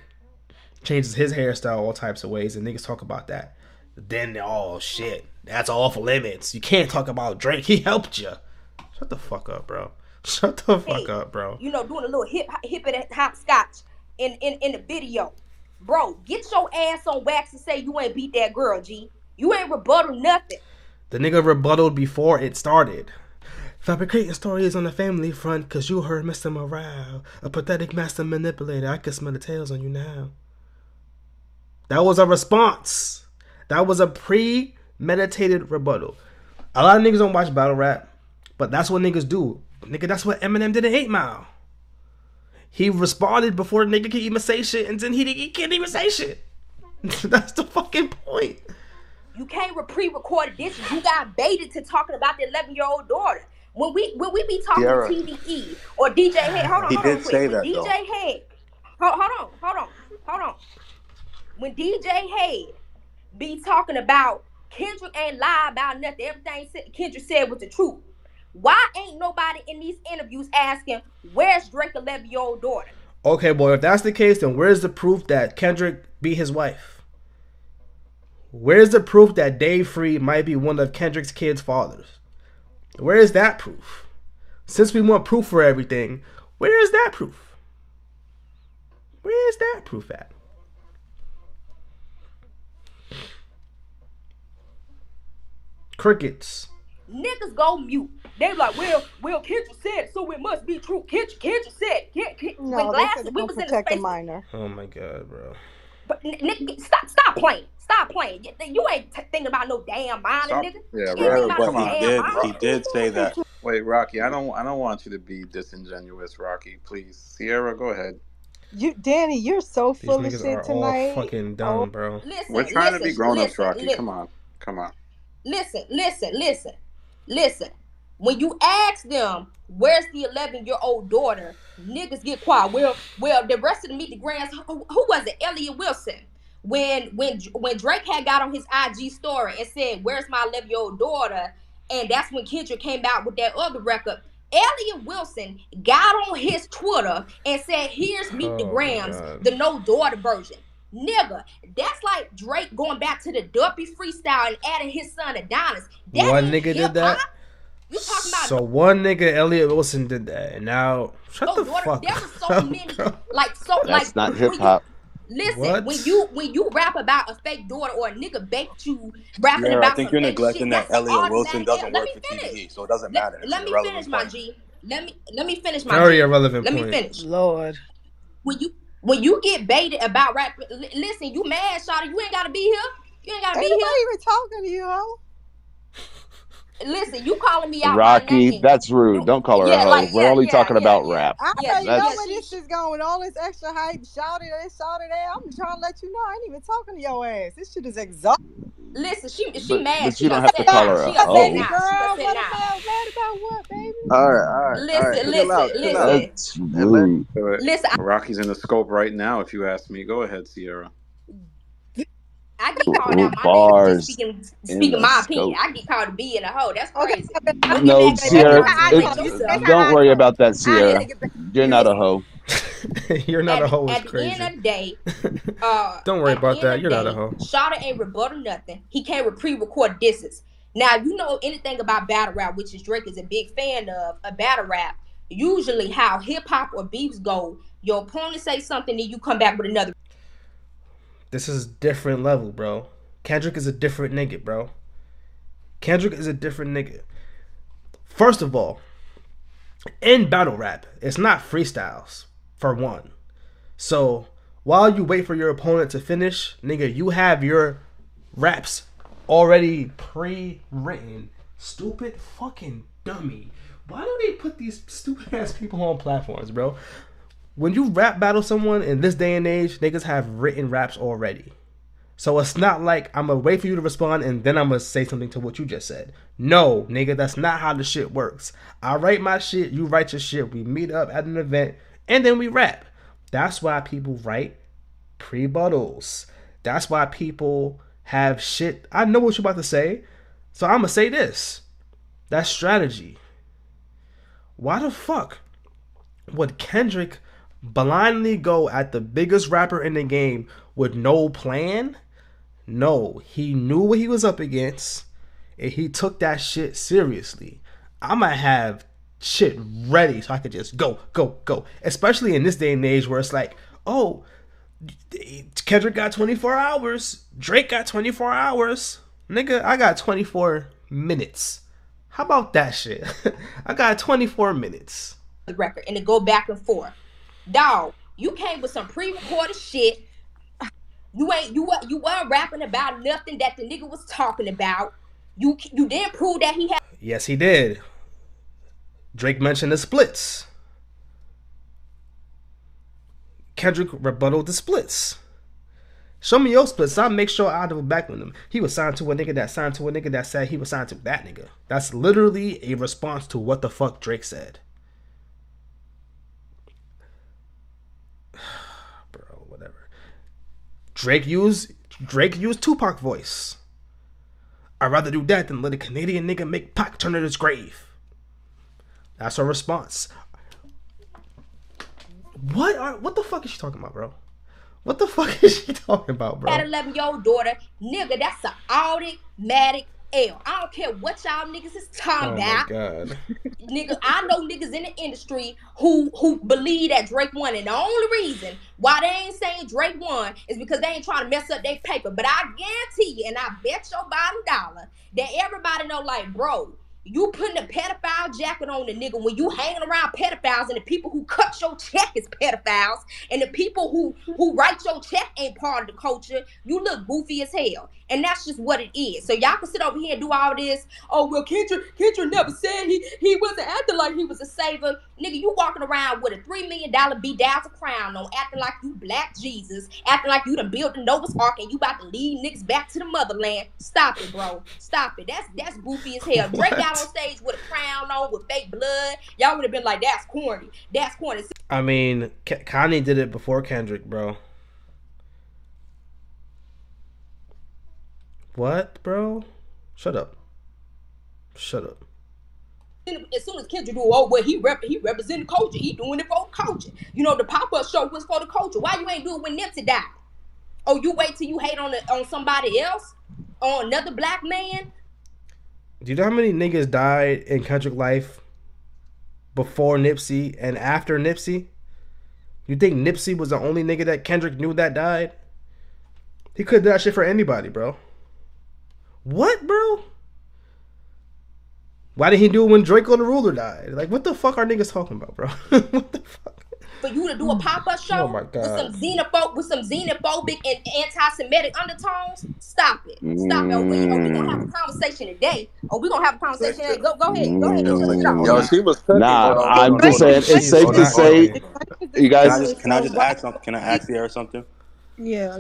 changes his hairstyle all types of ways, and niggas talk about that, then oh shit, that's off limits. You can't talk about Drake. He helped you. Shut the fuck up, bro. You know, doing a little hip hopscotch in the video, bro. Get your ass on wax and say you ain't beat that girl, G. You ain't rebuttal nothing. The nigga rebutted before it started. Fabricating stories on the family front cause you heard Mr. Morale, a pathetic master manipulator. I can smell the tails on you now. That was a response. That was a premeditated rebuttal. A lot of niggas don't watch battle rap, but that's what niggas do. Nigga, that's what Eminem did in 8 Mile. He responded before the nigga could even say shit, and then he can't even say shit. That's the fucking point. You can't pre-record this. You got baited to talking about the 11-year-old daughter. When we be talking to TDE or DJ Head, hold on. He did say that, DJ Head, hold on. When DJ Head be talking about Kendrick ain't lie about nothing, everything Kendrick said was the truth. Why ain't nobody in these interviews asking, where's Drake's 11-year-old daughter? Okay, boy, if that's the case, then where's the proof that Kendrick beat his wife? Where's the proof that Dave Free might be one of Kendrick's kids' fathers? Where is that proof? Since we want proof for everything, where is that proof? Where is that proof at? Crickets. Niggas go mute. They like, well, Kendrick said, so it must be true. Kendrick said. No, they said we was protect the minor. Oh my god, bro. But nigga, stop playing. Stop playing. You ain't thinking about no damn minor, nigga. Yeah, come on. He did say that. Wait, Rocky, I don't want you to be disingenuous, Rocky. Please, Sierra, go ahead. Danny, you're so full of shit tonight. All fucking dumb, bro. We're trying to be grown-ups, Rocky. Come on. Listen. When you ask them, where's the 11-year-old daughter, niggas get quiet. Well, the rest of the Meet the Grands, who was it? Elliot Wilson. When Drake had got on his IG story and said, where's my 11-year-old daughter? And that's when Kendrick came out with that other record. Elliot Wilson got on his Twitter and said, here's Meet the Grams, the no daughter version. Nigga, that's like Drake going back to the Duppy freestyle and adding his son Adonis. One nigga did that? You talking about so one nigga, Elliot Wilson, did that, and now shut the fuck up. There were so many, That's not hip hop. Listen, What? when you rap about a fake daughter or a nigga baked you rapping about I think you're neglecting that Elliot Wilson doesn't work for TDE, so it doesn't matter. Let me finish, my G. Let me finish, my Very G. irrelevant Let point. me finish. Lord. When you get baited about rap, listen, you mad, Shawty, you ain't gotta be here. You ain't gotta be here. Ain't nobody even talking to you, ho. Listen, you calling me out. Rocky, that's rude. Don't call her a hoe. We're only talking about rap. I already know where this is going. All this extra hype, shout it there. I'm trying to let you know I ain't even talking to your ass. This shit is exhausting. Listen, she mad. But She you don't have to upset call now. her a She upset hoe. now. She Girl, upset what now. about mad about what, baby? All right. Listen. That's rude. Listen, Rocky's in the scope right now. If you ask me, go ahead, Sierra. I get called out my name for just Bars in speaking the my opinion. scope. I get called to be in a hoe. That's Okay, crazy. okay. You get No, mad because you Sierra, can articulate yourself. don't worry about that, Sierra. You're not a Listen, hoe. You're not a hoe is at the end crazy. of the day, Don't worry at the about end that. of You're the not a day, hoe. Shada ain't rebuttal nothing. He can't pre-record disses. Now, you know anything about battle rap, which is Drake is a big fan of, a battle rap. Usually how hip-hop or beefs go, your opponent say something, then you come back with another. This is different level, bro. Kendrick is a different nigga, bro. Kendrick is a different nigga. First of all, in battle rap, it's not freestyles, for one. So, while you wait for your opponent to finish, nigga, you have your raps already pre-written. Stupid fucking dummy. Why do they put these stupid ass people on platforms, bro? When you rap battle someone in this day and age, niggas have written raps already. So it's not like I'm gonna wait for you to respond and then I'm gonna say something to what you just said. No, nigga, that's not how the shit works. I write my shit, you write your shit. We meet up at an event and then we rap. That's why people write pre-buttles. That's why people have shit. I know what you're about to say, so I'm gonna say this. That's strategy. Why the fuck would Kendrick blindly go at the biggest rapper in the game with no plan? No, he knew what he was up against and he took that shit seriously. I'ma have shit ready so I could just go. Especially in this day and age where it's like, oh, Kendrick got 24 hours, Drake got 24 hours. Nigga, I got 24 minutes. How about that shit? I got 24 minutes. The record and to go back and forth. Dog, you came with some pre-recorded shit. You weren't rapping about nothing that the nigga was talking about. You didn't prove that he had. Yes, he did. Drake mentioned the splits. Kendrick rebutted the splits. Show me your splits. I'll make sure I double back with him. He was signed to a nigga that signed to a nigga that said he was signed to that nigga. That's literally a response to what the fuck Drake said. Bro, whatever. Drake used Tupac voice. I'd rather do that than let a Canadian nigga make Pac turn to his grave. That's her response. What the fuck is she talking about, bro? What the fuck is she talking about, bro? Had 11-year-old daughter, nigga, that's an automatic L. I don't care what y'all niggas is talking about. Oh my god. Nigga, I know niggas in the industry who believe that Drake won, and the only reason why they ain't saying Drake won is because they ain't trying to mess up their paper. But I guarantee you, and I bet your bottom dollar, that everybody know, like, bro, you putting a pedophile jacket on the nigga when you hanging around pedophiles, and the people who cut your check is pedophiles, and the people who write your check ain't part of the culture. You look goofy as hell, and that's just what it is. So y'all can sit over here and do all this. Oh well, Kendrick never said he wasn't acting like he was a savior. Nigga, you walking around with a $3 million bedazzled crown on, acting like you Black Jesus, acting like you done built the Noah's Ark and you about to lead niggas back to the motherland. Stop it, bro. Stop it. That's goofy as hell. Drake got on stage with a crown on with fake blood. Y'all would have been like, that's corny. That's corny. I mean, Kanye did it before Kendrick, bro. What, bro? Shut up. As soon as Kendrick do, oh well, he representing culture. He doing it for culture. You know, the pop-up show was for the culture. Why you ain't do it when Nipsey died? Oh, you wait till you hate on somebody else, on another black man. Do you know how many niggas died in Kendrick life before Nipsey and after Nipsey? You think Nipsey was the only nigga that Kendrick knew that died? He could do that shit for anybody, bro. What, bro? Why did he do it when Draco the Ruler died? Like, what the fuck are niggas talking about, bro? What the fuck? For you to do a pop-up show with some xenophobic and anti-Semitic undertones, stop it. Stop it. Are we gonna have a conversation today? Go ahead. Go ahead. Yo, she was cooking. Nah, I'm just saying, it's safe to say, you guys. Can I just ask something? Can I ask Sierra something? Yeah.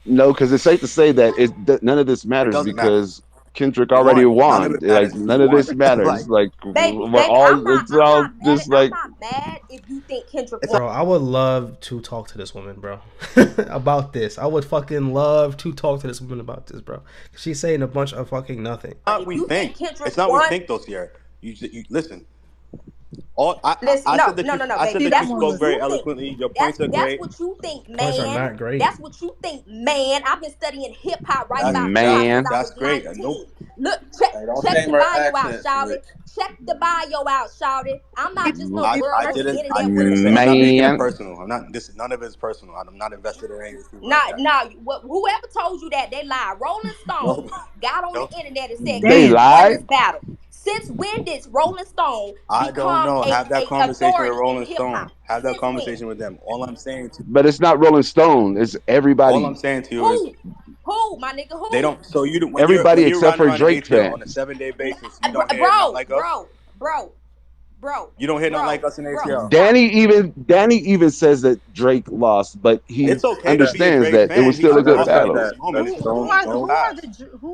No, because it's safe to say that none of this It matters doesn't matter. because Kendrick He already won. None of won. it Like matters because he none of won. this matters. Like, Like Baby, we're all it's all just I'm like not mad if you think Kendrick it's won. Bro, I would love to talk to this woman, bro, about this. I would fucking love to talk to this woman about this, bro. She's saying a bunch of fucking nothing. not we think. It's not we think though, Sierra. You listen. I said that you spoke very eloquently. Your points are That's great. what you think, Points are man. not great. That's what you think, man. I've been studying hip hop, writing about hip hop man. since I was That's great. 19. Nope. Look, Don't check shame the our bio out, accents, shouty. Rich. Check the bio out, shouty. I'm not just no girl I on the didn't. I internet with a didn't say. I'm not making it Man. personal. I'm not. This. None of it is personal. I'm not invested in any of this people like Nah, that. nah. Whoever told you that, they lied. Rolling Stone No. got on No. the internet and said They Kendrick won this lied. battle. Since when did Rolling Stone I don't become know. Have that a conversation with authority in Rolling hip hop? Stone. Have that Since when? conversation with them. All I'm saying to But it's not Rolling Stone. It's all I'm everybody. saying to you is Who, my nigga, who? they don't. So you Everybody when you're except riding for around the Drake ATL on a fans. 7-day basis, you don't hear not like us. Bro. You don't hear not like us in ATL. Danny even says that Drake lost, but he It's okay to be a understands Drake that it fan. was He still I a just good never lost said in battle. this that. moment. It's Who in are the who are past.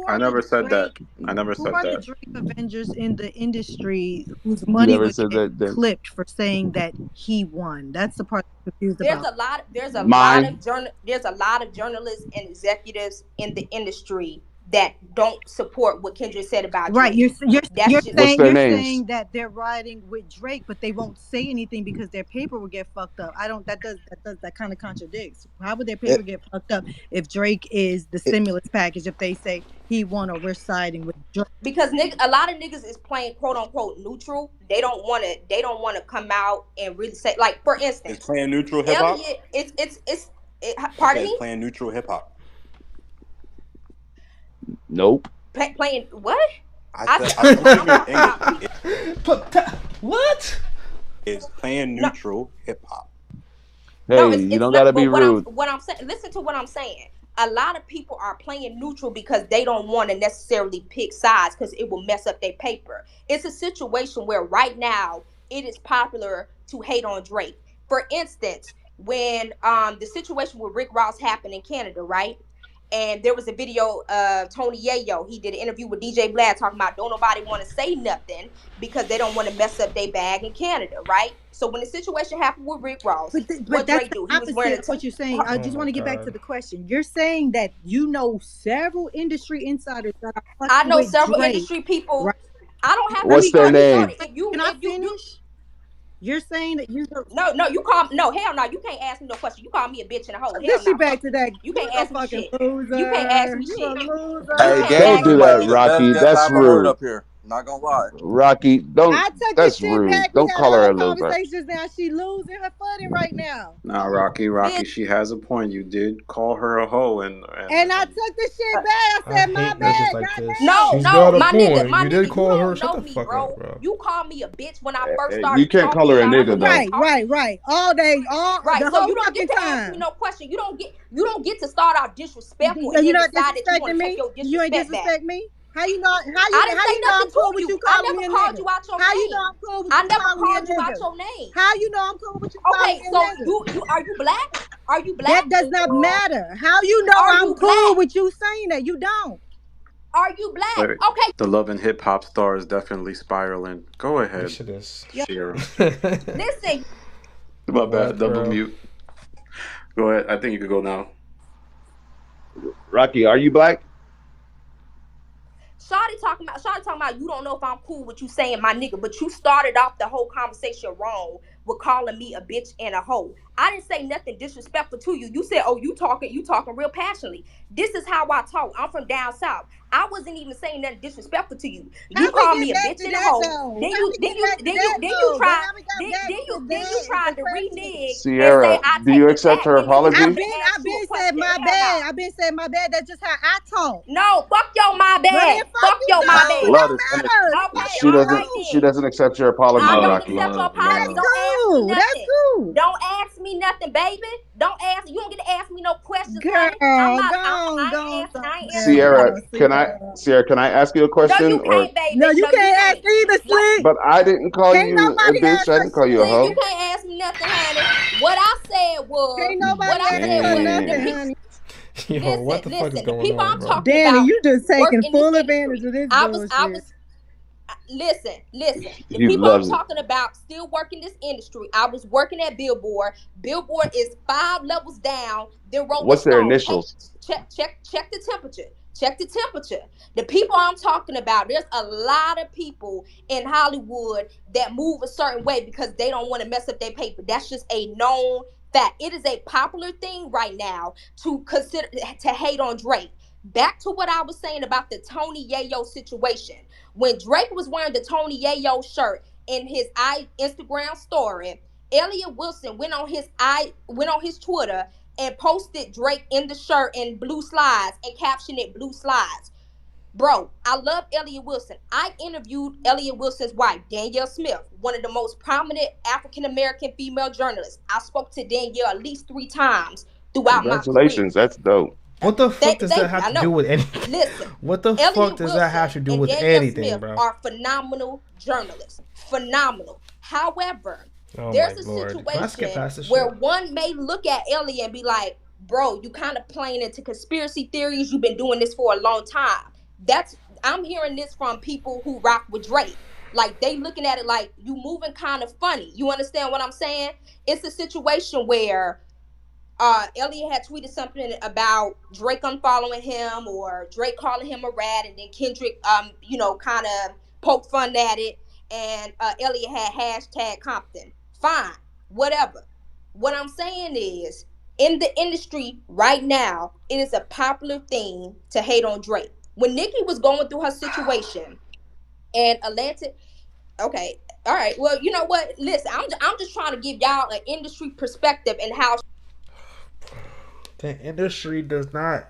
I the never said that. Drake I never who said are the that. Drake Avengers in the industry whose You money never would said get that. Then clipped for saying that he won? That's the part I'm confused There's about. a lot. There's a lot mine. of there's a lot of journalists and executives in the industry that don't support what Kendrick said about Right, Drake. That's just What's their you're names? saying that they're riding with Drake, but they won't say anything because their paper will get fucked up. I don't. That kind of contradicts. How would their paper It, get fucked up if Drake is the it, stimulus package? If they say he won or we're siding with Drake. because a lot of niggas is playing quote unquote neutral. They don't want to. They don't want to come out and really say, like, for it's instance, playing neutral hip hop. Elliot. I Pardon said it's me. playing neutral hip hop. Nope. Playing what? I said I'm speaking English. What? It's playing neutral hip hop. Hey, It's you don't not. gotta be But rude. what I'm saying. Listen to what I'm saying. A lot of people are playing neutral because they don't want to necessarily pick sides because it will mess up their paper. It's a situation where right now it is popular to hate on Drake. For instance, when the situation with Rick Ross happened in Canada, right? And there was a video of Tony Yayo. He did an interview with DJ Vlad talking about don't nobody want to say nothing because they don't want to mess up their bag in Canada, right? So when the situation happened with Rick Ross, But what that's Drake the do? He was wearing opposite a of what you're saying. I Oh just my want to get back to god. the question. You're saying that you know several industry insiders that are I fucking know with several industry Drake, right? people. I don't have Let to What's me their let show me it, name? shorty. finish. If you Can I if you do finish? You're saying that you know. no, you call no, hell no, you can't ask me no question. You call me a bitch and a hoe. Hell This she no. back to that. You You're can't a ask me fucking shit. You can't ask loser. me You a shit. You Hey, loser. can't Don't Gage, ask do you me might that, be shit. the Rocky. best guest That's I ever heard rude. up here. Not gonna lie. Rocky, don't. I took the That's shit rude. back. We Don't had a call her whole a loser. conversation just now. She losing her footing right now. Nah, Rocky, Bitch. she has a point. You did call her a hoe, And I took the shit back. I I said my hate niggas bad. like this. No, Goddamn. She's got no, a my nigga, point. You did you call her. don't Shut know the me, fuck up, bro. bro. You called me a bitch when I first You started can't call talking her a about. I nigga wasn't even though. talking. Right. All day, all Right. the So whole you don't get fucking to ask me time. no question. You don't get to start out disrespectful and You then not decide that you want disrespecting to take me. your You ain't disrespect back. disrespect me. How you know? I didn't How say you know I'm nothing to cool with you you. I calling never me a called you nigga? out your How you know name. I'm cool with I you never calling me a called you out nigga? your name. How you know I'm cool with you calling Okay, me a so nigga? you are you black? Are you That black? does not matter. How you know Are I'm you cool black? with you saying that? You don't. Are you black? but Okay. the love and hip hop star is definitely spiraling. Go This ahead, shit is. Yeah. Shira. Listen, My What, bad. Double bro? mute. Go ahead. I think you could go now. Rocky, are you black? Shawty talking about you don't know if I'm cool with you saying my nigga, but you started off the whole conversation wrong with calling me a bitch and a hoe. I didn't say nothing disrespectful to you. You said, oh, you talking real passionately. This is how I talk. I'm from down south. I wasn't even saying nothing disrespectful to you. How You we called get me a back bitch to and a that hoe. though? How we get back to that Then you though? But tried how we got back to then you that is tried the to question. renege and say Sierra, I do you take it accept back, her and then you want apology? me to I've ask you been a said question. my Hell bad. no. I've been said my bad. That's just how I talk. No, fuck your my Well then bad. fuck Fuck you your my too. It bad. Love don't this energy. matter. This Okay, is She all doesn't. right cool. She then. doesn't accept your apology, I Love, don't Rocky. accept your love, apology. That's love. Don't ask me cool. That's nothing. cool. Don't ask me nothing, baby. Don't ask. You don't get to ask me no questions, honey. I'm Girl, not. I don't, ain't don't, answering. don't, I ain't Sierra, can I ask you a No, question? you Or can't, baby. No, you No, you can't ask can't. either, Like, Slick. but I didn't call Can't you a nobody bitch. ask I her didn't call you a Slick, you hoe. shit. can't ask me nothing, honey. What I said was, Can't nobody ask her the nothing, Damn. honey. Yo, what the fuck is The going people on, I'm bro? talking Danny, about you just work taking in this full advantage industry. of this I bullshit. was listen. The He people I'm loves it. talking about still work in this industry. I was working at Billboard. Billboard is 5 levels down than Rolling What's their Stone. Hey, initials? check the temperature. Check the temperature. The people I'm talking about, there's a lot of people in Hollywood that move a certain way because they don't want to mess up their paper. That's just a known fact. It is a popular thing right now to consider to hate on Drake. Back to what I was saying about the Tony Yayo situation. When Drake was wearing the Tony Yayo shirt in his Instagram story, Elliot Wilson went on his Twitter and posted Drake in the shirt in blue slides and captioned it blue slides. Bro, I love Elliot Wilson. I interviewed Elliot Wilson's wife, Danielle Smith, one of the most prominent African American female journalists. I spoke to Danielle at least 3 times throughout my career. Congratulations. That's dope. What the fuck does that Thank you. have I to do know. with anything? Listen, What the fuck Elliot does that have Wilson to do and with Danielle anything, Smith bro? are phenomenal journalists. Phenomenal. However, Oh my there's a lord. Can I skip situation past this where shit? one may look at Elliot and be like, bro, you kind of playing into conspiracy theories. You've been doing this for a long time. I'm hearing this from people who rock with Drake. Like, they looking at it like, you moving kind of funny. You understand what I'm saying? It's a situation where Elliot had tweeted something about Drake unfollowing him or Drake calling him a rat, and then Kendrick, kind of poked fun at it, and Elliot had hashtag Compton. Fine, whatever. What I'm saying is, in the industry right now, it is a popular thing to hate on Drake. When Nicki was going through her situation and Atlantic, okay, all right, well, you know what? Listen, I'm just trying to give y'all an industry perspective and how The industry does not.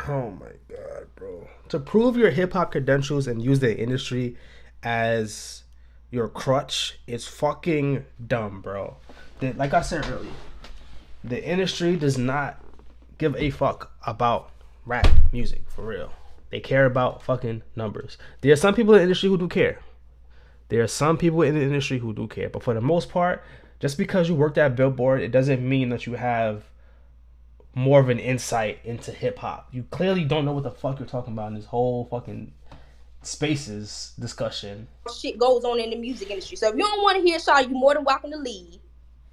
Oh my god, bro. To prove your hip hop credentials and use the industry as your crutch is fucking dumb, bro. Like I said earlier, the industry does not give a fuck about rap music, for real. They care about fucking numbers. There are some people in the industry who do care. There are some people in the industry who do care. But for the most part, just because you worked at Billboard, it doesn't mean that you have more of an insight into hip hop. You clearly don't know what the fuck you're talking about in this whole fucking spaces discussion. shit goes on in the music industry. So if you don't want to hear Shaw, you're more than welcome to leave.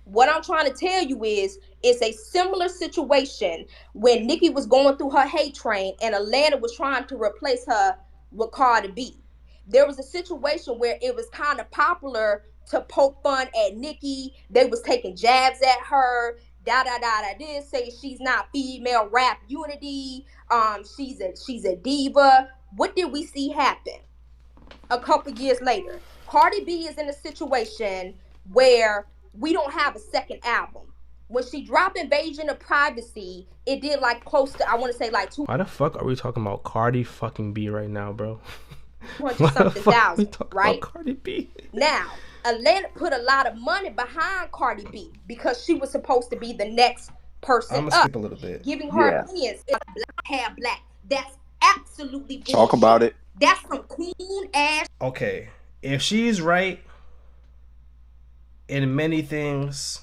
What I'm trying to tell you is, it's a similar situation when Nicki was going through her hate train and Atlanta was trying to replace her with Cardi B. There was a situation where it was kind of popular to poke fun at Nicki. They was taking jabs at her. This say she's not female rap unity. She's a diva. What did we see happen a couple years later? Cardi B is in a situation where we don't have a second album. When she dropped Invasion of Privacy, it did like close to, I want to say like Why the fuck are we talking about Cardi fucking B right now, bro? 200 something thousand, right? About Cardi B. Now, Atlanta put a lot of money behind Cardi B because she was supposed to be the next person I'm gonna skip a little bit. giving her opinions. Black, black. That's absolutely bullshit. Talk about it. That's some coon ass. Okay, if she's right in many things,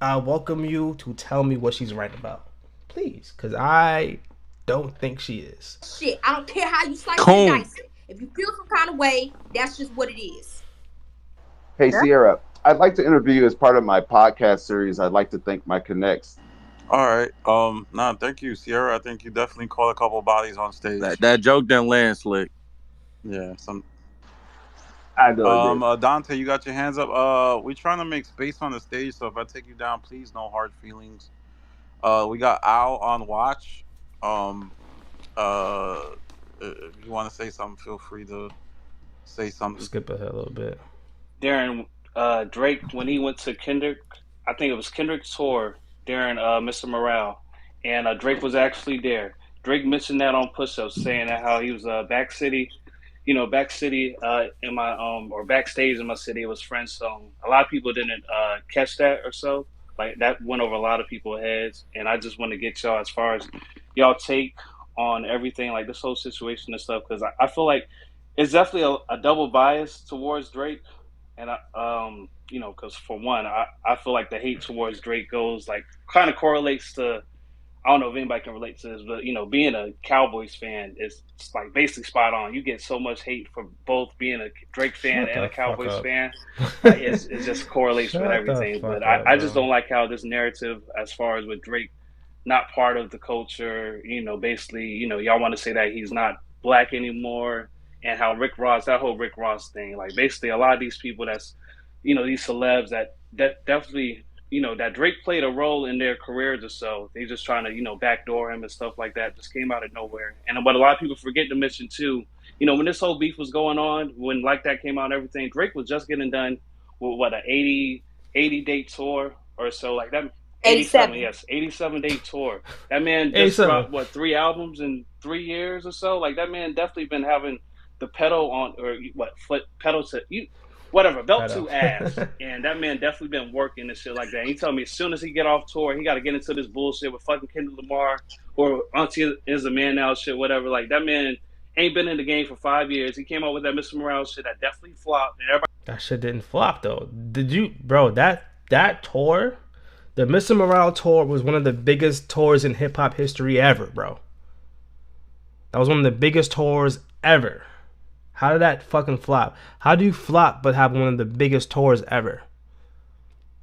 I welcome you to tell me what she's right about, please, because I don't think she is. Shit, I don't care how you slice and dice it. If you feel some kind of way, that's just what it is. Hey, Sierra, I'd like to interview you as part of my podcast series. I'd like to thank my connects. All right. Thank you, Sierra. I think you definitely caught a couple bodies on stage. That joke didn't land, Slick. Yeah, I know it did. Dante, you got your hands up. We're trying to make space on the stage, so if I take you down, please, no hard feelings. We got Al on watch. If you want to say something, feel free to say something. Skip ahead a little bit. During Drake, when he went to Kendrick, I think it was Kendrick's tour during Mr. Morale, and Drake was actually there. Drake mentioned that on push-ups, saying that how he was backstage in my or backstage in my city. It was Friends song. A lot of people didn't catch that or so. Like, that went over a lot of people's heads, and I just want to get y'all as far as y'all take on everything, like this whole situation and stuff, because I feel like it's definitely a double bias towards Drake, and you know, because for one, I feel like the hate towards Drake goes like kind of correlates to, I don't know if anybody can relate to this, but you know, being a Cowboys fan is like basically spot on. You get so much hate for both being a Drake fan Shut and a the fuck Cowboys up. fan. Like it just correlates with Shut the everything. fuck But up, I just bro. don't like how this narrative, as far as with Drake, not part of the culture. You know, basically, you know, y'all want to say that he's not black anymore, and how Rick Ross, that whole Rick Ross thing, like basically a lot of these people that's, you know, these celebs that definitely, you know, that Drake played a role in their careers or so. They just trying to, you know, backdoor him and stuff like that. Just came out of nowhere. And what a lot of people forget to mention too, you know, when this whole beef was going on, when Like That came out and everything, Drake was just getting done with what, a 80 day tour or so, like that. 87, 87. yes, 87-day tour. That man just 87. dropped what, 3 albums in 3 years or so. Like that man definitely been having the pedal on, or what, foot pedal to you, whatever, belt to ass. And that man definitely been working and shit like that. And he told me as soon as he get off tour, he got to get into this bullshit with fucking Kendrick Lamar or Auntie is a Man Now shit, whatever. Like that man ain't been in the game for 5 years. He came out with that Mr. Morale shit that definitely flopped. And everybody, That shit didn't flop though. Did you, bro? That tour, the Mr. Morale tour, was one of the biggest tours in hip hop history ever, bro. That was one of the biggest tours ever. How did that fucking flop? How do you flop but have one of the biggest tours ever?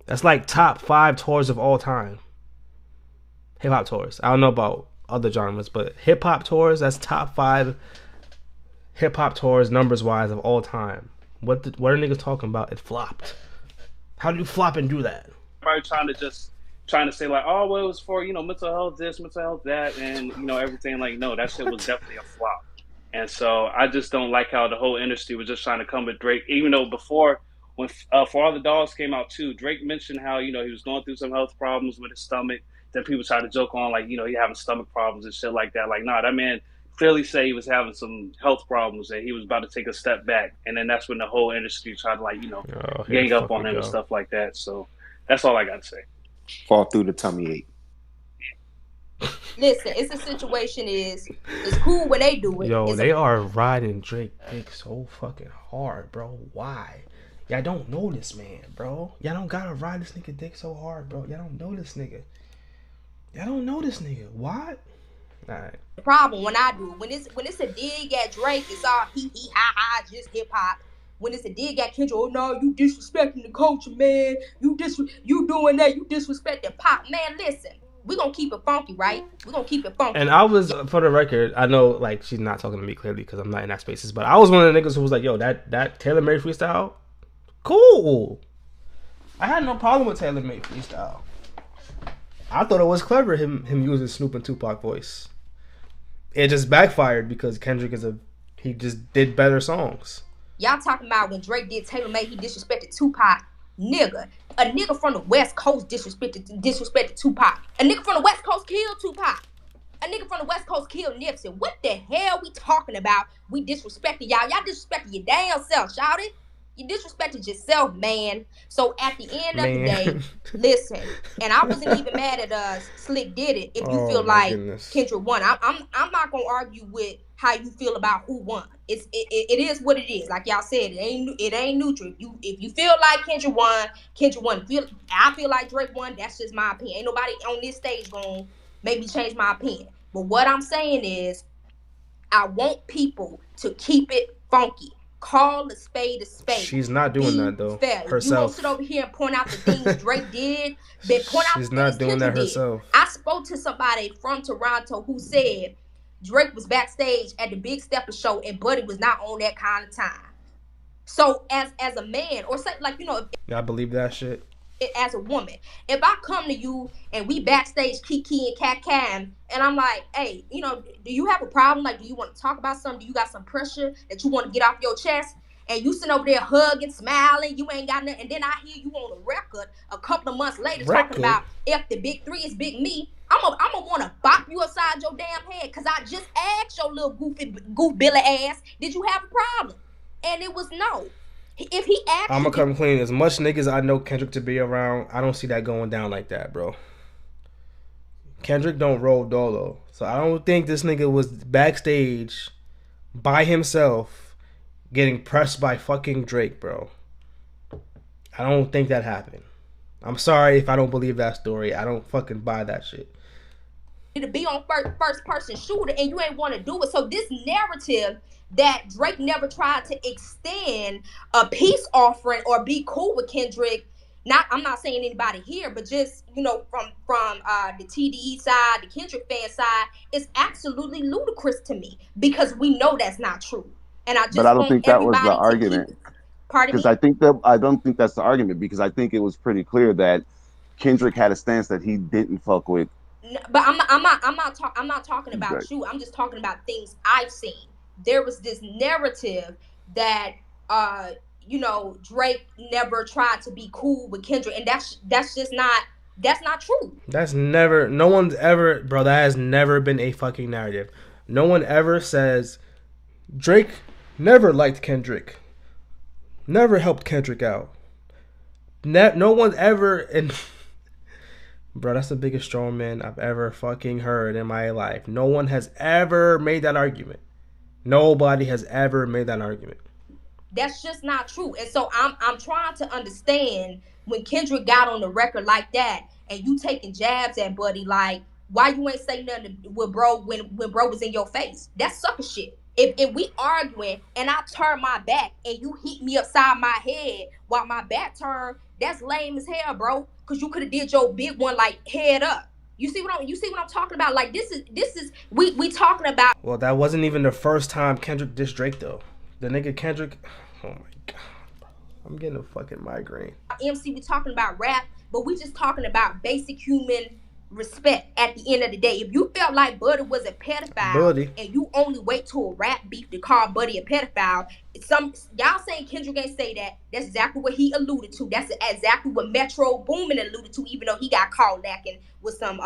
That's like top 5 tours of all time. Hip hop tours. I don't know about other genres, but hip hop tours, that's top 5 hip hop tours numbers wise of all time. What are niggas talking about? It flopped. How do you flop and do that? trying to say like, oh well, it was for, you know, mental health this, mental health that, and you know everything. Like, no, that shit was definitely a flop. And so I just don't like how the whole industry was just trying to come at Drake, even though before, when For All the Dogs came out too, Drake mentioned how, you know, he was going through some health problems with his stomach. Then people try to joke on like, you know, he having stomach problems and shit like that. Like, nah, that man clearly say he was having some health problems and he was about to take a step back. And then that's when the whole industry tried to, like, you know, gang up on him and stuff like that. So that's all I got to say. Fall through the tummy ache. Listen, it's a situation it's cool when they do it. Yo, they are riding Drake dick so fucking hard, bro. Why? Y'all don't know this man, bro. Y'all don't gotta ride this nigga dick so hard, bro. Y'all don't know this nigga. Y'all don't know this nigga. What? Alright. The problem when I do it, when it's a dig at Drake, it's all he ha ha, just hip hop. When it's a dig at Kendrick, oh no, you disrespecting the culture, man. You doing that, you disrespecting pop, man. Listen, we gonna keep it funky, right? We gonna keep it funky. And I was, for the record, I know like she's not talking to me clearly because I'm not in that spaces, but I was one of the niggas who was like, yo, that Taylor Made freestyle, cool. I had no problem with Taylor Made freestyle. I thought it was clever him using Snoop and Tupac voice. It just backfired because Kendrick he just did better songs. Y'all talking about when Drake did Taylor Made, he disrespected Tupac. Nigga, a nigga from the West Coast disrespected Tupac. A nigga from the West Coast killed Tupac. A nigga from the West Coast killed Nipsey. What the hell we talking about? We disrespected y'all. Y'all disrespected your damn self, shouted. You disrespected yourself, man. So at the end of the day, listen, and I wasn't even mad at Slick did it. If you feel like Kendrick won, I'm not gonna argue with how you feel about who won. It is what it is. Like y'all said, it ain't neutral. If you feel like Kendrick won, I feel like Drake won. That's just my opinion. Ain't nobody on this stage gonna make me change my opinion. But what I'm saying is, I want people to keep it funky. Call a spade a spade. She's not doing that though. Fair. Herself. You gonna sit over here and point out the things Drake did, then point out She's the not things doing Kendrick that herself. did. I spoke to somebody from Toronto who said Drake was backstage at the Big Stepper show and Buddy was not on that kind of time. So as a man, or say like, you know, I believe that shit. As a woman, if I come to you and we backstage Kiki and Cat Cam and I'm like, hey, you know, do you have a problem? Like, do you want to talk about something? Do you got some pressure that you want to get off your chest? And you sitting over there hugging, smiling, you ain't got nothing. And then I hear you on the record a couple of months later talking about if the big 3 is big me. I'm gonna want to bop you upside your damn head because I just asked your little goof Billy ass, did you have a problem? And it was no. If he asked, I'm gonna come clean. As much niggas I know Kendrick to be around, I don't see that going down like that, bro. Kendrick don't roll dolo. So I don't think this nigga was backstage by himself getting pressed by fucking Drake, bro. I don't think that happened. I'm sorry if I don't believe that story. I don't fucking buy that shit. To be on first person shooter and you ain't want to do it. So this narrative that Drake never tried to extend a peace offering or be cool with Kendrick. I'm not saying anybody here, but just from the TDE side, the Kendrick fan side, is absolutely ludicrous to me because we know that's not true. And I But I just don't want think that was the everybody to argument. keep. Pardon Because me. I don't think that's the argument, because I think it was pretty clear that Kendrick had a stance that he didn't fuck with. But I'm not talking about you. I'm just talking about things I've seen. There was this narrative that Drake never tried to be cool with Kendrick, and that's not true. That's never, no one's ever, bro, that has never been a fucking narrative. No one ever says Drake never liked Kendrick, never helped Kendrick out. No one's ever, and bro, that's the biggest strongman I've ever fucking heard in my life. No one has ever made that argument. Nobody has ever made that argument. That's just not true. And so I'm trying to understand when Kendrick got on the record like that and you taking jabs at Buddy, like, why you ain't say nothing with bro when bro was in your face? That's sucker shit. If we arguing and I turn my back and you hit me upside my head while my back turned, that's lame as hell, bro. Cause you could have did your big one like head up. You see what I'm talking about? Like this is we talking about. Well, that wasn't even the first time Kendrick dissed Drake though. The nigga Kendrick, oh my god, I'm getting a fucking migraine. MC, we talking about rap, but we just talking about basic human respect at the end of the day. If you felt like Buddy was a pedophile and you only wait to a rap beef to call Buddy a pedophile, y'all saying Kendrick ain't say that. That's exactly what he alluded to. That's exactly what Metro Boomin alluded to, even though he got caught lacking with some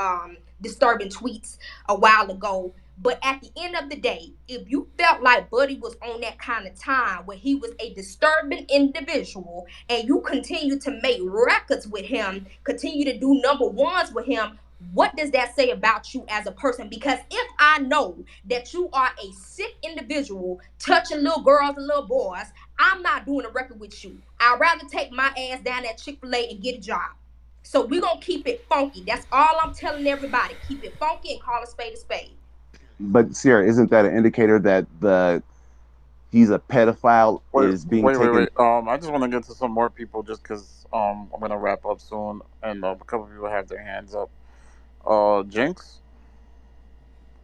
disturbing tweets a while ago. But at the end of the day, if you felt like Buddy was on that kind of time where he was a disturbing individual and you continue to make records with him, continue to do number ones with him, what does that say about you as a person? Because if I know that you are a sick individual touching little girls and little boys, I'm not doing a record with you. I'd rather take my ass down at Chick-fil-A and get a job. So we're going to keep it funky. That's all I'm telling everybody. Keep it funky and call a spade a spade. But Sierra, isn't that an indicator that he's a pedophile is being taken? Wait. I just want to get to some more people just because I'm gonna wrap up soon, and a couple of people have their hands up. Jinx.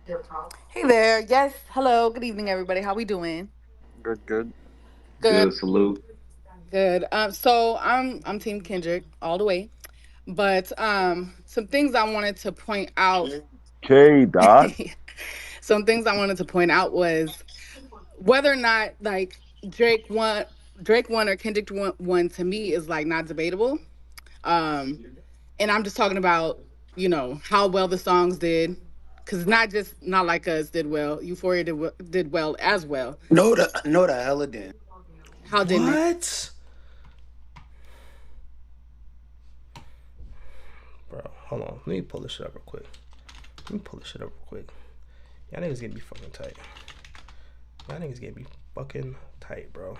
Hey there. Yes. Hello. Good evening, everybody. How we doing? Good. Good. Salute. Good. So I'm Team Kendrick all the way, but some things I wanted to point out. Okay, Doc. Some things I wanted to point out was whether or not like Drake won or Kendrick won to me is like not debatable. And I'm just talking about how well the songs did. Cause Not Like Us did well. Euphoria did well as well. No, the hell it didn't. How didn't it? What? Bro, hold on. Let me pull this shit up real quick. Y'all niggas getting me fucking tight. Bro. Y'all niggas getting me tight, bro.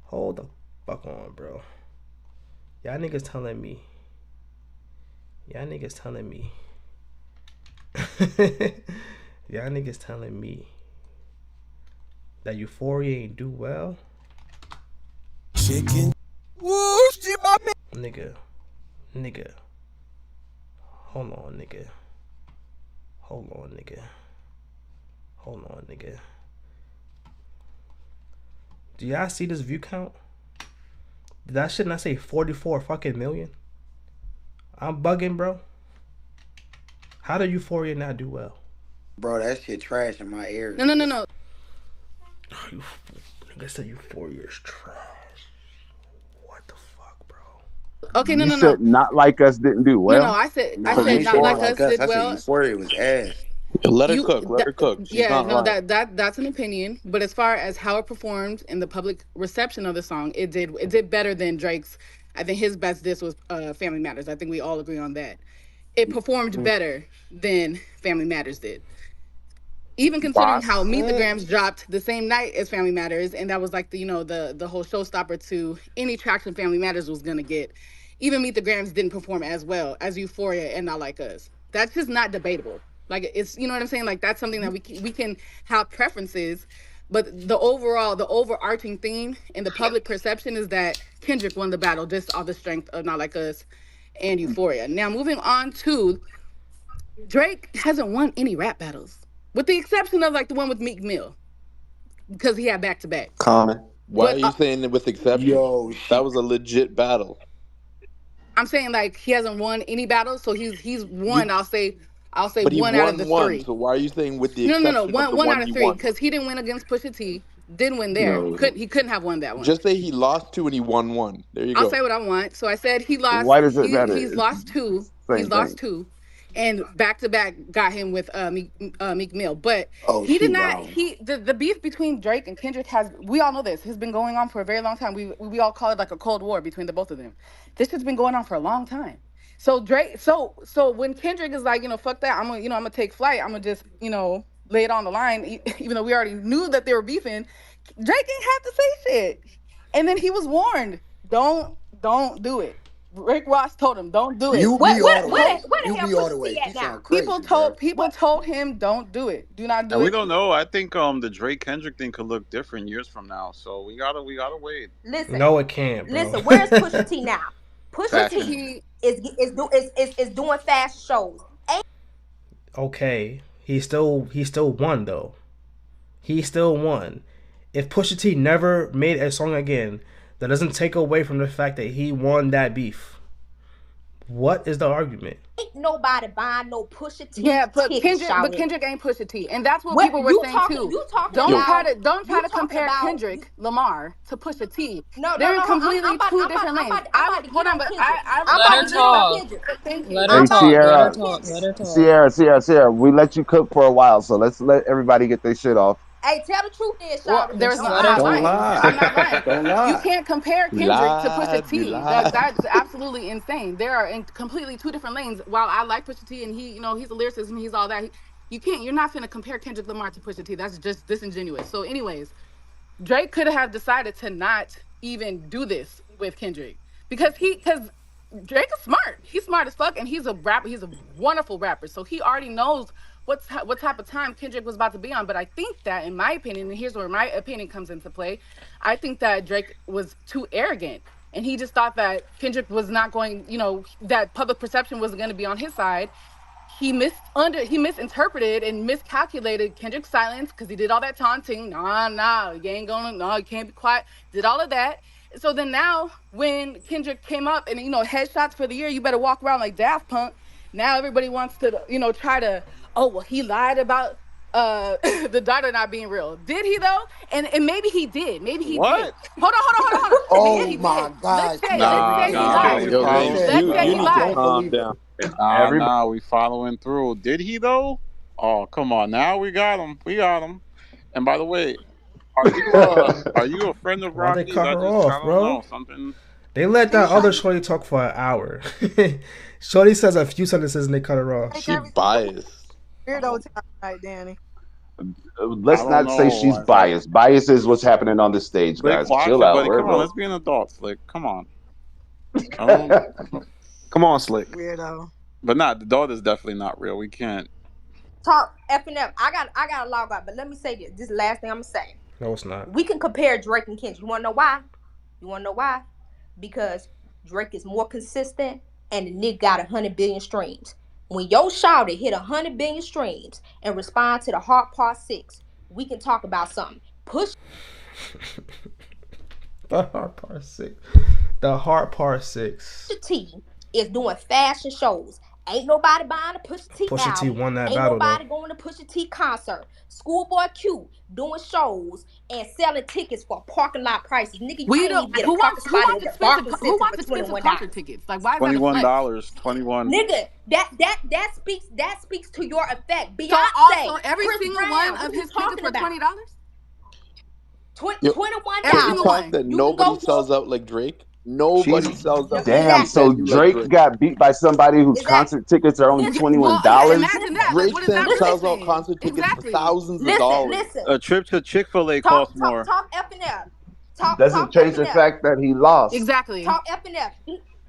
Hold the fuck on, bro. Y'all niggas telling me. Y'all niggas telling me that Euphoria ain't do well. Chicken. Nigga. Hold on, nigga. Do y'all see this view count? Did that shit not say 44 fucking million? I'm bugging, bro. How did Euphoria not do well? Bro, that shit trash in my ears. No. Nigga said Euphoria is trash. What the fuck, bro? Okay, no. Said Not Like Us didn't do well. No, I said Not Like Us did well. I said Euphoria was ass. Let her cook. She's not lying. That's an opinion. But as far as how it performed and the public reception of the song, it did better than Drake's I think his best diss was Family Matters. I think we all agree on that. It performed better than Family Matters did. Even considering how Meet the Grams dropped the same night as Family Matters, and that was like the whole showstopper to any traction Family Matters was gonna get. Even Meet the Grams didn't perform as well as Euphoria and Not Like Us. That's just not debatable. Like it's what I'm saying. Like that's something that we can have preferences, but the overarching theme and the public perception is that Kendrick won the battle just off the strength of Not Like Us and Euphoria. Now moving on to Drake hasn't won any rap battles, with the exception of like the one with Meek Mill, because he had back to back. Common. Why are But you saying it with exception? Yo, That she. was a legit battle. I'm saying like he hasn't won any battles, so he's won. You, I'll say but he one out of won the one. three. So why are you saying with the No, exception of one the one one out he of three won? because he didn't win against Pusha T. Didn't win there. No. He couldn't have won that one. Just say he lost two and he won one. There you I'll go. say what I want. So I said he lost. Why does it matter? He's It's lost two. the He's same lost thing. two, and back to back got him with Meek Mill. But Oh, he she did not. wild. The beef between Drake and Kendrick we all know this, has been going on for a very long time. We all call it like a cold war between the both of them. This has been going on for a long time. So Drake. So when Kendrick is like, fuck that, I'm gonna take flight. I'm gonna just lay it on the line, even though we already knew that they were beefing. Drake ain't have to say shit. And then he was warned, don't do it. Rick Ross told him, don't do it. You What be what all the where way. the, where the You hell be all the Pusha way. T She at now? sound crazy, bro. People told him, don't do it. Do not do And we it. don't know. I think the Drake Kendrick thing could look different years from now. So we gotta wait. Listen, No, it can't, bro. listen. Where's Pusha T now? Pusha Pusha Fashion. T T, is doing fast shows. Okay, he still won though. He still won. If Pusha T never made a song again, that doesn't take away from the fact that he won that beef. What is the argument? Ain't nobody buying no Pusha T yeah, but tickets, Kendrick ain't Pusha T, and that's what What people were you saying talking? too. You talking Don't about? try to talking compare about? Kendrick Lamar to Pusha T. No, They're in no. completely two different lanes. I'm about to get on But Kendrick. I I'm Let about her to get on talk. Kendrick. thank you. Let her Hey, I'm about to talk. get Let her on Sierra, talk. Kendrick. Let her talk. Sierra, we let you cook for a while, so let's let everybody get their shit off. Hey, tell the truth, then, Well, Shawty. there's Just no. Don't let I'm her lie. not Don't talk. lying. I'm lie. not lying. Don't You lie. can't compare He Kendrick to lied. Pusha He T. lied. That's absolutely insane. They are in completely two different lanes. While I like Pusha T and he's a lyricist and he's all that. You're not gonna compare Kendrick Lamar to Pusha T. That's just disingenuous. So, anyways, Drake could have decided to not even do this with Kendrick because Drake is smart. He's smart as fuck, and he's a rapper. He's a wonderful rapper. So he already knows what type of time Kendrick was about to be on. But I think that, in my opinion, and here's where my opinion comes into play, I think that Drake was too arrogant, and he just thought that Kendrick was not going. That public perception wasn't going to be on his side. He misinterpreted and miscalculated Kendrick's silence because he did all that taunting. Nah, you ain't gonna, no, you can't be quiet. Did all of that. So then now when Kendrick came up and headshots for the year, you better walk around like Daft Punk. Now everybody wants to try to, oh well, he lied about the daughter not being real. Did he though? And maybe he did. Maybe he did. What? Hold on. Maybe Oh he my did. gosh, Let's Nah, say he Sierra. nah. lied. We Yo, You following. Lance, said Let's you say you he you need to lied. don't calm believe it. down. Nah. Everybody, We following through. Did he though? Oh, come on. Now we got him. We got him. And by the way, are you a friend of Why they Rocky's? cut her I off, don't know bro? something. They let See, that other Shawty shorty talk for an hour. Shorty says a few sentences and they cut her off. make She everything go biased. weirdo time, right, Danny? I let's don't not say know. she's biased. Bias is what's happening on the stage, Slick, guys. watch Chill it, out. buddy. We're Come on, adults. let's be an adult, Slick. Come on. I don't. Come on, Slick. Weirdo. But not the daughter's definitely not real. We can't. Talk F and F. I gotta log out, but let me say this. This is the last thing I'm gonna say. No, it's not. We can compare Drake and Kendrick. You wanna know why? Because Drake is more consistent and the nigga got 100 billion streams. When your shouty hit 100 billion streams and respond to the Heart Part 6, we can talk about something. Push The hard part six. The hard part six. T is doing fashion shows. Ain't nobody buying a Pusha T Pusha T album. won that Ain't battle nobody though. going to Pusha T concert. Schoolboy Q doing shows and selling tickets for parking lot prices. Nigga, you We can't don't. even get a Who parking wants who spot at wants the expensive Barclays who Center for wants expensive $21. concert tickets? Like, why is that a $21. flex? 21. Nigga, that speaks to your effect. So also, Beyonce, every Chris single Brown, one what of are we his tickets talking were about? $20. Yo, Every can we single $21. talk one. that You can nobody go to sells out like Drake? Nobody sells No, out Damn, exactly. so venue like Drake Drake. got beat by somebody whose Exactly. concert tickets are only Kendrick, Well, $21. imagine that. Like, what Drake is that really sells out saying? concert tickets for Exactly. thousands of listen, dollars. listen. A trip to Chick-fil-A Talk, costs talk, more. talk F and F. Talk Doesn't F change and the F. fact that he lost. Exactly. Talk F and F.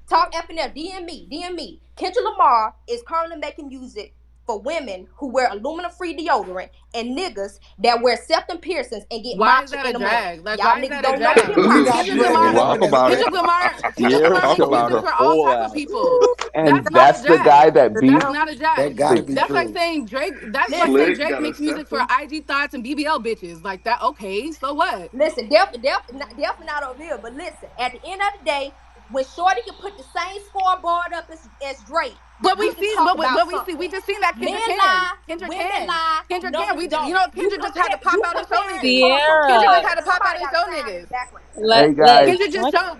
Talk F and F. DM me. DM me. Kendrick Lamar is currently making music for women who wear aluminum-free deodorant and niggas that wear septum piercings and get Why is matcha that in a the morning. drag? Like, Y'all why is niggas that a don't know drag? hip hop Stop Kendrick shit. bringing Lamar, it up Wow. in this Kendrick conversation. Lamar, Kendrick Sierra Lamar makes showing music her for all whole types of ass. people. And That's not a that's the guy drag. that beat That's not a That drag. gotta be That's like true. saying Drake. That's like saying Listen, Slick Drake got a makes music for septum. IG thoughts and BBL bitches. Like that. Okay, so what? listen, definitely not over here. But listen, at the end of the day, when Shorty can put the same scoreboard up as Drake, But we we can see, talk about we something. just seen that Men Kendrick can. lie, Kendrick women can. lie, Kendrick can. numbers We, don't. Kendrick just had to pop You out and show comparing? niggas. Hold on. Kendrick just Somebody had got to a pop out somebody and got a show sign in the niggas. background. Hey guys,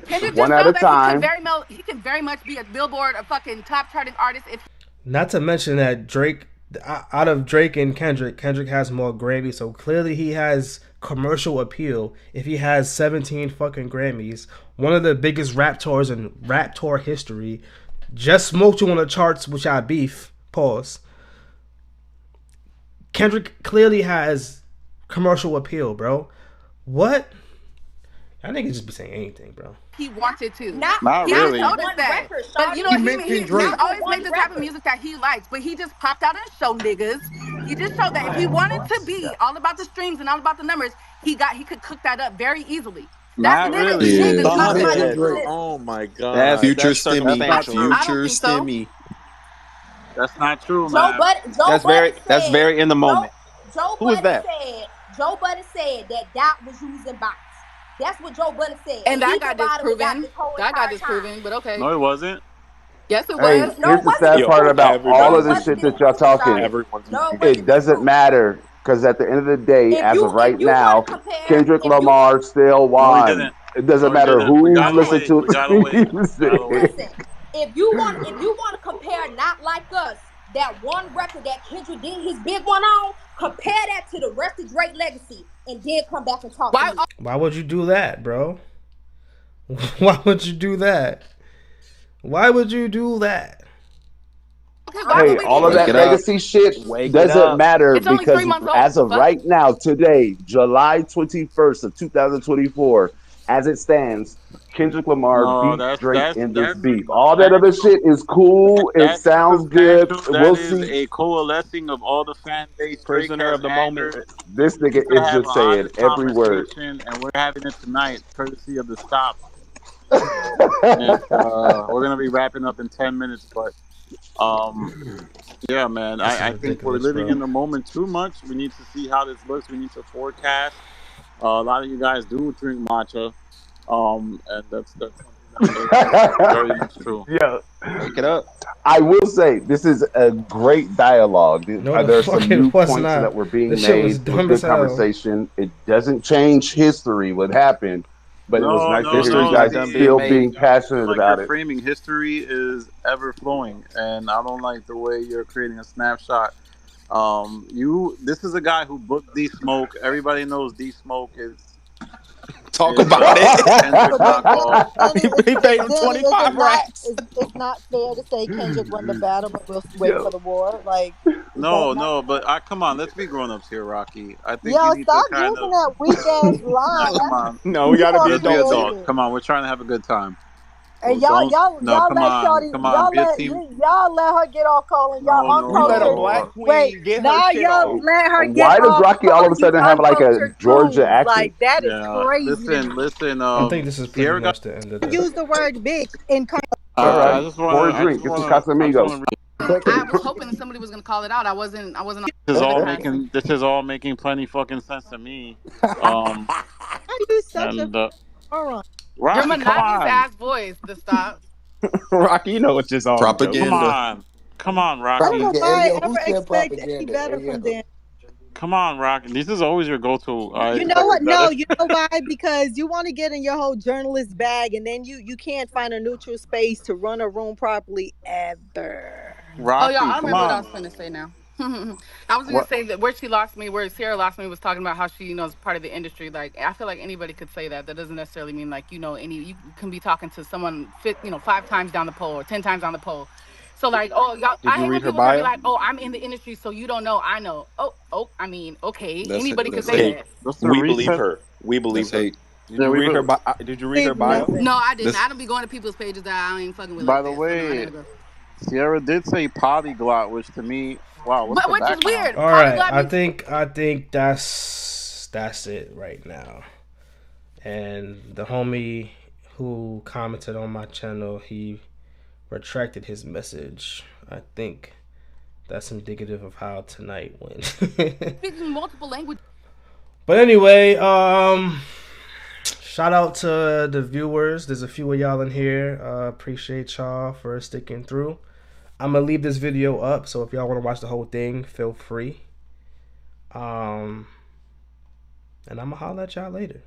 Kendrick one just at a showed that time. he can very much be a Billboard, a fucking top charting artist if. Not to mention that Drake, out of Drake and Kendrick has more Grammys, so clearly he has commercial appeal. If he has 17 fucking Grammys, one of the biggest rap tours in rap tour history, just smoked you on the charts, which I beef. Pause. Kendrick clearly has commercial appeal, bro. What? Y'all niggas just be saying anything, bro. He wanted to. Not Not He just really. told with us one that. record, But you know, He Shawty. mentioned he's Drake. Not with always made one the type of record. music that he likes. But he just popped out and showed niggas. He just showed that if he wanted to be all about the streams and all about the numbers, he could cook that up very easily. That's Not literally really. who this Niggas. Stop talk My about. nigga, it. listen. Oh my That's god. future That's That's stimmy. not I true. don't Future think so. stimmy. That's not true, Joe man. Budden. Joe That's Budden that's said. very in the Joe moment. Joe Who is Budden that? said. Joe Budden said that Dot was using bots. That's what Joe Budden said, And and that he got been riding with Dot disproven. this whole That got entire time. disproven, but okay. No, it wasn't. Yes, it Hey, was. No, here's it the wasn't sad this part proven. about all No, of it the Everybody's wasn't shit this that y'all using proven, bots. talking. Shawty. Everyone's No, it using It wasn't this doesn't bots. proven. matter because at the end of the day, If as you of right want now, to compare, Kendrick if you want, Lamar still No, he won. didn't. It doesn't No, he matter didn't. We who's gotta listening okay, wait. to We gotta the wait. We gotta music. wait. listen. If you want to compare, not like us, that one record that Kendrick did his big one on, compare that to the rest of Drake legacy, and then come back and talk to Why? me. Why would you do that, bro? Why would you do that? Why would you do that? Okay, I'm why Hey, would we just do all of Wake that it it? up. legacy shit Wake it doesn't up. matter It's only 3 because months old. as The of fuck? right now, today, July 21st of 2024, as it stands, Kendrick Lamar No, beat that's Drake that's in this that's beef. All that other circumstantial. shit is cool. It That's sounds good. circumstantial. That We'll is see. a coalescing of all the fan base Drake Prisoner has of the moment. angered. This We nigga could is have an just saying honest every word. conversation, and we're having it tonight, courtesy of the stop. And we're gonna be wrapping up in 10 minutes, but um, yeah, man, This is I think we're ridiculous, living bro. in the moment too much. We need to see how this looks. We need to forecast. A lot of you guys do drink matcha, and that's something that is very much true. Yeah, Wake it up. I will say this is a great dialogue. No, the There are some fuck it new was points that not. were being This shit was made. It was dumb as good hell. conversation. It doesn't change history, what happened, but it was No, nice to no, hear you History's no. not guys done See, being still made. being I feel passionate like you're about it. framing history is ever flowing, and I don't like the way you're creating a snapshot. This is a guy who booked D Smoke. Everybody knows D Smoke Talk is about it. Kendrick But knockoff. Danny, He paid him Danny, is it 25 not racks. it's not fair to say Kendrick won the battle, but we'll wait Yo, for the war? Like, is that No, not no, fair? but come on, let's be grown ups here, Rocky. I think you Yo, need to stop kind using of, that weak ass nah, line. come on, No, we You gotta be more let's be adults adults. here. creative. Come on, we're trying to have a good time. And Don't, no, y'all let Shorty, come on, be a team. y'all let her get all calling No, y'all We no, let a uncultured. black no. Wait, queen get her now shit y'all off. let her get why does off Rocky all of a calling you sudden have like a uncultured Georgia coons. accent? Like that is Yeah, crazy to me. listen. I think this is pretty Sierra got. much the end of the. Use the word bitch in All I right, just pour a wanna, drink. Get some Casamigos. I was hoping that somebody was gonna call it out. I wasn't. this is At the all time. making this is all making plenty fucking sense to me. Are you such a And moron? Your Rocky, come monogamous on, ass voice. The stop. Rocky, you know it's just all jokes. come Propaganda. on, come on, I don't know Rocky, Hey why yo, I who ever said expect any propaganda? better Hey from yo. Dan. come on, Rocky. This is always your go-to. I You know what? expected No, better. you know why? Because you want to get in your whole journalist bag, and then you can't find a neutral space to run a room properly ever. Oh, y'all. Rocky, I come remember what I on. was gonna say now. I was gonna say that where she lost me, where Sierra lost me, was talking about how she, is part of the industry. Like, I feel like anybody could say that. That doesn't necessarily mean like any. You can be talking to someone 5 times down the pole or 10 times down the pole. So like, oh y'all, Did I you hate when read her people try to be bio? like, oh, I'm in the industry, so you don't know. I know. Oh, I mean, okay, That's anybody could that's say hate. that. Just to We believe reset. her. We That's believe her. hate. Yeah, did you read her Believe bio? nothing. No, I didn't. This I don't be going to people's pages that I ain't fucking with By like the that. So no, I way, never go. Sierra did say polyglot, which to me, wow, what's But the which is background? weird. All right, Polyglot means I think that's it right now. And the homie who commented on my channel, he retracted his message. I think that's indicative of how tonight went. speaking multiple languages. But anyway, shout out to the viewers. There's a few of y'all in here. Appreciate y'all for sticking through. I'm gonna leave this video up, so if y'all want to watch the whole thing, feel free. And I'm gonna holler at y'all later.